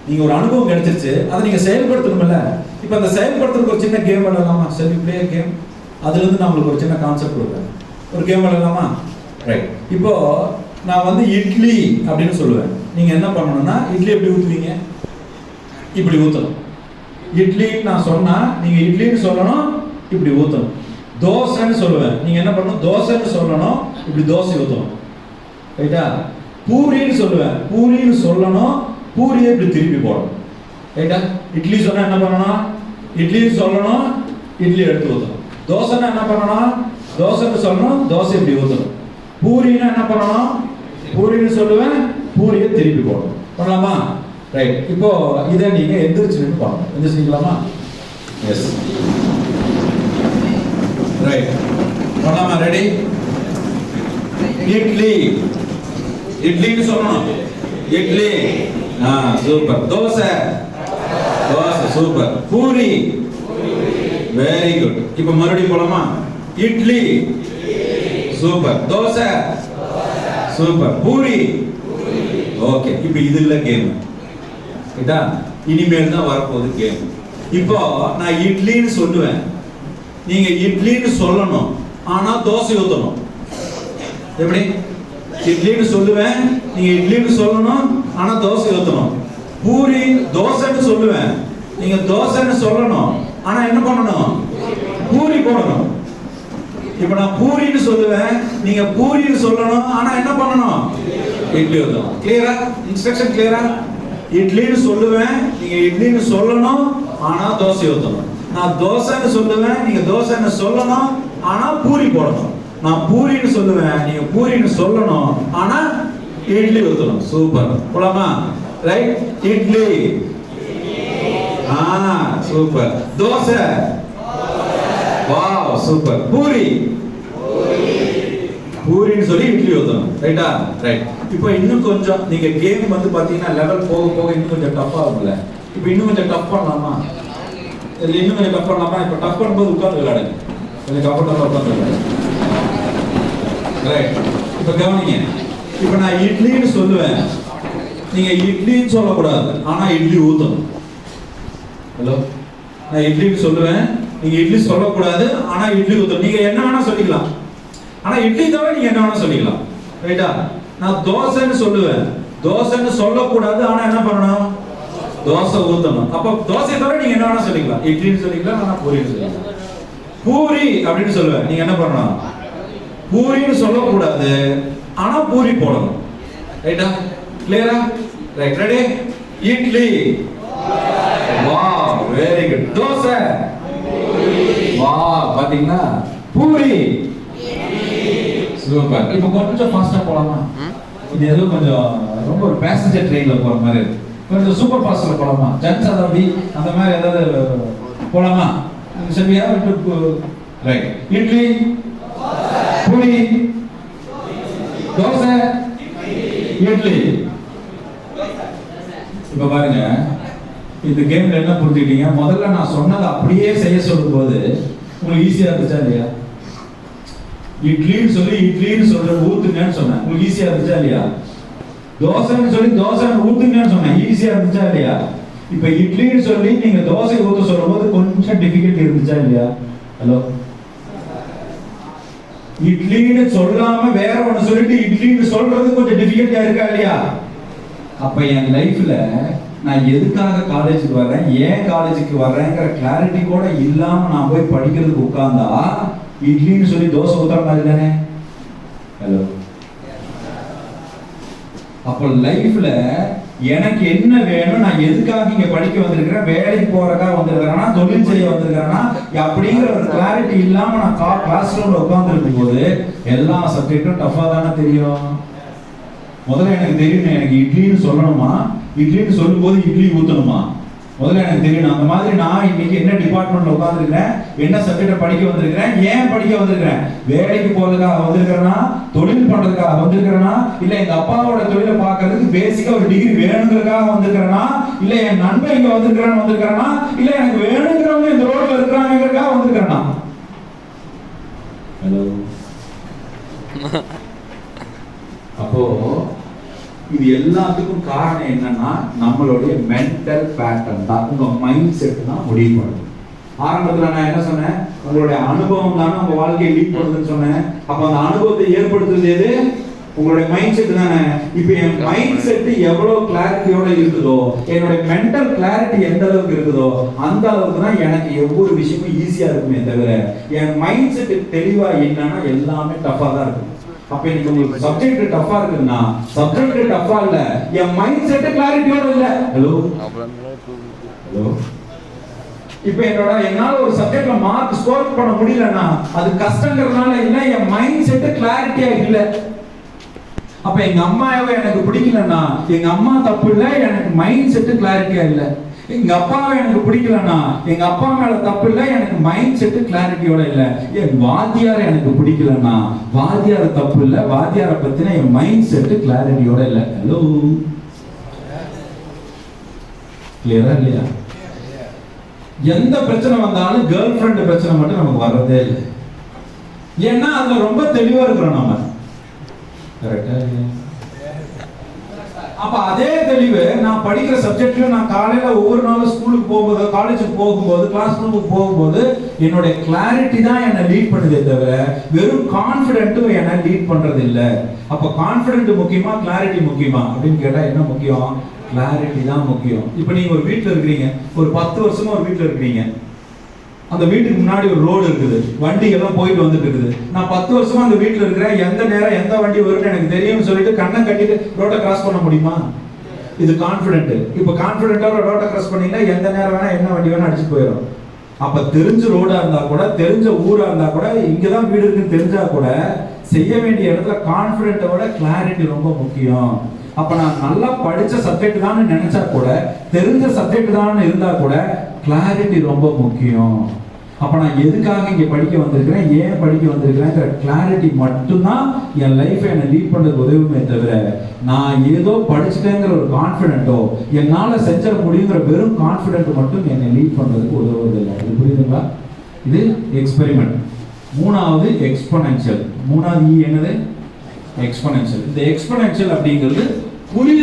நீங்க ஒரு அனுபவம் கிடைச்சிருச்சு, அதை நீங்க செயல்படுத்தணும்ல. இப்போ அந்த செயல்படுத்துறதுக்கு ஒரு சின்ன கேம் விளையாடலாமா? Self play game. அதுல இருந்து நான் உங்களுக்கு ஒரு சின்ன கான்செப்ட் கொடுக்குறேன். ஒரு கேம் விளையாடலாமா? ரைட். இப்போ நான் வந்து இட்லி அப்படின்னு சொல்லுவேன். நீங்க என்ன பண்ணணும்னா, இட்லி எப்படி ஊத்துவீங்க? இப்படி ஊத்தணும். இட்லி நான் சொன்னா நீங்க இட்லின்னு சொல்லணும், இப்படி ஊத்தணும். தோசைன்னு சொல்லுவேன், நீங்க என்ன பண்ணணும்? தோசைன்னு சொல்லணும், இப்படி தோசை ஊத்தணும். ரைட்டா? பூரின்னு சொல்லுவேன், பூரின்னு சொல்லணும், பூரியை இப்படி திருப்பி போடணும். ரைட்டா? இட்லி சொன்னா என்ன பண்ணணும்? இட்லின்னு சொல்லணும், இட்லி எடுத்து ஊத்தணும். தோசைன்னா என்ன பண்ணணும்? தோசைன்னு சொல்லணும், தோசை இப்படி ஊத்தணும். பூரின்னா என்ன பண்ணணும்? பூரின்னு சொல்லுவேன், பூரியை திருப்பி போடணும். பண்ணலாமா? ரைட். இப்போ இதை நீங்க எந்திரிச்சு பாருங்க. எந்திரிச்சிக்கலாமா? எஸ். ரைட். பண்ணலாமா? ரெடி? இட்லி, இட்லின்னு சொல்லணும், idli. Super. Dosa, dosa. Super. Puri, very good. இப்போ மறுபடியும் போலாமா? Idli, super. Dosa, super. Puri, okay. இப்போ இது இல்ல கேம். ரைட்டா? இனிமேல் தான் வரப்போகுது கேம். இப்போ நான் இட்லின்னு சொல்லுவேன், நீங்க இட்லின்னு சொல்லணும், ஆனா தோசை ஊத்தணும். எப்படி? இட்லின்னு சொல்லுவேன், நீங்க இட்லின்னு சொல்லணும், ஆனா தோசை ஊத்தணும். பூரி, தோசைன்னு சொல்லுவேன், நீங்க தோசைன்னு சொல்லணும், ஆனா என்ன பண்ணணும்? பூரி போடணும். இப்ப நான் பூரின்னு சொல்லுவேன், நீங்க பூரின்னு சொல்லணும். ஆனா என்ன பண்ணணும்? இட்லி ஊத்தணும். கிளியரா? இன்ஸ்ட்ரக்ஷன் கிளியரா? இட்லின்னு சொல்லுவேன், நீங்க இட்லின்னு சொல்லணும். ஆனா தோசை ஊத்தணும். நான் தோசைன்னு சொல்லுவேன், நீங்க தோசைன்னு சொல்லணும். ஆனா பூரி போடணும். நான் பூரின்னு சொல்லுவேன், நீங்க பூரின்னு சொல்லணும். ஆனா இட்லி ஊத்தணும். சூப்பர். போலாமா? Right. Idli. Super. Dosa. Wow, super. Puri. பூரின்னு சொல்லி இட்லி ஊத்தணும். ரைட்டா? ரைட். இப்போ இன்னும் கொஞ்சம் நீங்க கேம் வந்து பாத்தீங்கன்னா லெவல் போக போக இன்னும் கொஞ்சம் டஃப் ஆகும்ல. இப்போ இன்னும் கொஞ்சம் டஃப் பண்ணலாமா? இதுல இன்னும் கொஞ்சம் டஃப் பண்ணலாமா? இப்போ டஃப் பண்ணும்போது உட்கார்ந்து விளையாடுங்க. கொஞ்சம் கம்ஃபர்டபுளா உட்கார்ந்து விளையாடுங்க. ரைட். இப்போ கவனிங்க. இப்போ நான் இட்லின்னு சொல்லுவேன், நீங்க இட்லின்னு சொல்லக்கூடாது. ஆனா இட்லி ஊத்தணும். ஹலோ, நான் இட்லின்னு சொல்லுவேன், நீங்க இட்லி சொல்லக்கூடாது. ஆனா இட்லி ஊத்தணும். நீங்க என்ன வேணா சொல்லிக்கலாம். ஆனா இட்லி தவிர நீங்க என்ன வேணா சொல்லிக்கலாம். ரைட்டா? நான் தோசைன்னு சொல்லுவேன், தோசைன்னு சொல்லக்கூடாது. ஆனா என்ன பண்ணணும்? தோசை ஊத்தணும். அப்ப தோசை தவிர நீங்க என்ன வேணா சொல்லிக்கலாம். இட்லின்னு சொல்லிக்கலாம், ஆனா பூரின்னு சொல்லிக்கலாம். பூரி அப்படின்னு சொல்லுவேன், நீங்க என்ன பண்ணணும்? பூரின்னு சொல்லக்கூடாது. ஆனா பூரி போடணும். ரைட்டா? கிளியரா? Right. Ready? Idli. Wow, very good. Dosa. Wow, பாத்தீங்களா? பூரி. சூப்பர். இப்போ கொஞ்சம் ஃபாஸ்டா போலாமா? இது ஏதோ கொஞ்சம் ரொம்ப ஒரு பேசஞ்சர் ட்ரெயின்ல போற மாதிரி இருக்கு. கொஞ்சம் சூப்பர் ஃபாஸ்ட்ல போலாமா? ஜன்சா தம்பி அந்த மாதிரி ஏதாவது போலாமா? சரியா? ரைட். இட்லி, பூரி, தோசை, இட்லி. இப்ப பாருங்க, இந்த கேம்ல என்ன புரிஞ்சுக்கிட்டீங்க? முதல்ல நான் சொன்னதை அப்படியே செய்ய சொல்லும் போது உங்களுக்கு ஈஸியா இருந்துச்சா இல்லையா? இட்லின்னு சொல்லி இட்லின்னு சொல்ற ஊத்துங்கன்னு சொன்னேன், உங்களுக்கு ஈஸியா இருந்துச்சா இல்லையா? தோசைன்னு சொல்லி தோசைன்னு ஊத்துங்கன்னு சொன்னேன், ஈஸியா இருந்துச்சா இல்லையா? இப்ப இட்லின்னு சொல்லி நீங்க தோசை ஊத்த சொல்லும் போது கொஞ்சம் டிஃபிகல்ட் இருந்துச்சா இல்லையா? ஹலோ, இட்லின்னு சொல்லாம வேற ஒண்ணு சொல்லிட்டு இட்லின்னு சொல்றது கொஞ்சம் டிஃபிகல்ட்டா இருக்கா இல்லையா? அப்ப என் லைஃப்ல நான் எதுக்காக காலேஜுக்கு வர்றேன், ஏன் காலேஜுக்கு வர்றேங்கிற கிளாரிட்டி கூட இல்லாம நான் போய் படிக்கிறதுக்கு உட்கார்ந்தா இட்லின்னு சொல்லி தோசை ஊத்துற மாதிரி தானே? ஹலோ, அப்போ லைஃப்ல எனக்கு என்ன வேணும், நான் எதுக்காக இங்க படிக்க வந்திருக்கிறேன், வேலைக்கு போறதுக்காக வந்திருக்கிறேன்னா, தொழில் செய்ய வந்திருக்கிறேன்னா, அப்படிங்கிற ஒரு கிளாரிட்டி இல்லாம நான் கிளாஸ் ரூம்ல உட்கார்ந்து இருக்கும் போது எல்லா சப்ஜெக்டும் டஃபா தானே தெரியும். முதல்ல எனக்கு தெரியணும், எனக்கு இட்லின்னு சொல்லணுமா, இட்லின்னு சொல்லும் போது இட்லி ஊத்தணுமா, முதல்ல எனக்கு தெரியணும். அந்த மாதிரி நான் இன்னைக்கு என்ன டிபார்ட்மெண்ட்ல உட்கார்ந்துருக்கிறேன், என்ன சப்ஜெக்ட படிக்க வந்திருக்கிறேன், ஏன் படிக்க வந்திருக்கிறேன், வேலைக்கு போறதுக்காக வந்திருக்கிறேன்னா, தொழில் பண்றதுக்காக வந்திருக்கிறேன்னா, இல்ல எங்க அப்பாவோட தொழிலை பார்க்கறதுக்கு பேசிக்கா ஒரு டிகிரி வேணுங்கிறதுக்காக வந்திருக்கிறேன்னா, இல்ல என் நண்பன் இங்க வந்திருக்கிறேன்னா, இல்ல எனக்கு வேணுங்கிறவங்க இந்த ரோட்ல இருக்கிறாங்கிறதுக்காக வந்திருக்கிறேன்னா? ஹலோ, அப்போ இது எல்லாத்துக்கும் காரணம் என்னன்னா நம்மளுடைய மென்டல் பேட்டர்ன் தான், உங்க மைண்ட் செட் தான் முடிவு பண்ணுது. ஆரம்பத்துல நான் என்ன சொன்னேன், உங்களுடைய அனுபவம் தானே உங்க வாழ்க்கையை லீட் பண்ணுதுன்னு சொன்னேன். அப்ப அந்த அனுபவத்தை ஏற்படுத்துறது எது? உங்களுடைய மைண்ட் செட் தானே. இப்ப என் மைண்ட் செட் எவ்வளவு கிளாரிட்டியோட இருக்குதோ, என்னுடைய மென்டல் கிளாரிட்டி எந்த அளவுக்கு இருக்குதோ அந்த அளவுக்கு தான் எனக்கு ஒவ்வொரு விஷயமும் ஈஸியா இருக்குமே தவிர, என் மைண்ட் செட் தெளிவா என்னன்னா எல்லாமே டஃபா தான் இருக்கும். அப்ப இன்னைக்கு உங்களுக்கு சப்ஜெக்ட் டஃபா இருக்குன்னா சப்ஜெக்ட் டஃபா இல்ல, என் மைண்ட் செட் கிளாரிட்டியோட இல்ல. ஹலோ ஹலோ, இப்ப என்னால ஒரு சப்ஜெக்ட்ல மார்க் ஸ்கோர் பண்ண முடியலன்னா அது கஷ்டங்கிறதுனால இல்ல, என் மைண்ட் செட் கிளாரிட்டியா இல்ல. அப்ப எங்க அம்மாவை எனக்கு பிடிக்கலன்னா எங்க அம்மா தப்பு இல்ல, எனக்கு மைண்ட் செட் கிளாரிட்டியா இல்ல. எங்க அப்பாவை எனக்கு பிடிக்கலன்னா எங்க அப்பா மேல தப்பு இல்ல, எனக்கு மைண்ட் செட் கிளாரிட்டியோட இல்ல. என் வாத்தியார் எனக்கு பிடிக்கலன்னா வாத்தியார தப்பு இல்ல, வாத்தியார பத்தின என் மைண்ட் செட் கிளாரிட்டியோட இல்ல. ஹலோ, கிளியரா இல்லையா? எந்த பிரச்சனை வந்தாலும் கேர்ள் ஃப்ரெண்ட் பிரச்சனை மட்டும் நமக்கு வர்றதே இல்லை. ஏன்னா அதுல ரொம்ப தெளிவா இருக்கிறோம் நம்ம. கரெக்டா? அப்ப அதே தெளிவு நான் படிக்கிற சப்ஜெக்ட்லயும் நான் காலையில ஒவ்வொரு நாளும் ஸ்கூலுக்கு போகும்போது, காலேஜுக்கு போகும்போது, கிளாஸ் ரூமுக்கு போகும்போது என்னுடைய கிளாரிட்டி தான் என்னை லீட் பண்ணுதே தவிர வெறும் கான்ஃபிடென்ட்டும் என்னை லீட் பண்றது இல்லை. அப்ப கான்ஃபிடென்ட் முக்கியமா கிளாரிட்டி முக்கியமா அப்படின்னு கேட்டா என்ன முக்கியம்? கிளாரிட்டி தான் முக்கியம். இப்ப நீங்க ஒரு வீட்டுல இருக்கிறீங்க, ஒரு 10 வருஷமா ஒரு வீட்டுல இருக்கிறீங்க, அந்த வீட்டுக்கு முன்னாடி ஒரு ரோடு இருக்குது, வண்டிகள்லாம் போயிட்டு வந்துட்டு இருக்குது. நான் 10 வருஷமா அந்த வீட்டில் இருக்கிறேன், எந்த நேரம் எந்த வண்டி வரும்னு எனக்கு தெரியும்னு சொல்லிட்டு கண்ணை கட்டிட்டு ரோட்டை கிராஸ் பண்ண முடியுமா? இது கான்ஃபிடென்ட். இப்போ கான்ஃபிடென்ட்டோட ரோட்டை கிராஸ் பண்ணீங்கன்னா எந்த நேரம் வேணா என்ன வண்டி வேணா அடிச்சு போயிடும். அப்ப தெரிஞ்ச ரோடா இருந்தா கூட, தெரிஞ்ச ஊரா இருந்தா கூட, இங்கதான் வீடு இருக்குன்னு தெரிஞ்சா கூட செய்ய வேண்டிய இடத்துல கான்ஃபிடென்ட்டோட கிளாரிட்டி ரொம்ப முக்கியம். அப்ப நான் நல்லா படிச்ச சப்ஜெக்ட் தான் நினைச்சா கூட, தெரிஞ்ச சப்ஜெக்ட் தான் இருந்தா கூட கிளாரிட்டி ரொம்ப முக்கியம். அப்ப நான் எதுக்காக இங்க படிக்க வந்திருக்கிறேன், ஏன் படிக்க வந்திருக்கிறேங்கிற கிளாரிட்டி மட்டும்தான் என் லைஃபை என்னை லீட் பண்றதுக்கு உதவுமே தவிர, நான் ஏதோ படிச்சுட்டேங்கிற ஒரு கான்ஃபிடென்ட்டோ, என்னால செஞ்சிட முடியுங்கிற வெறும் கான்ஃபிடென்ட் மட்டும் என்னை லீட் பண்றதுக்கு உதவுவதில்லை. இது புரியுதுங்களா? இது எக்ஸ்பெரிமெண்ட். மூணாவது எக்ஸ்போனென்ஷியல். மூணாவது என்னது? எக்ஸ்போனென்ஷியல். இந்த எக்ஸ்போனென்ஷியல் அப்படிங்கிறது புரிதல்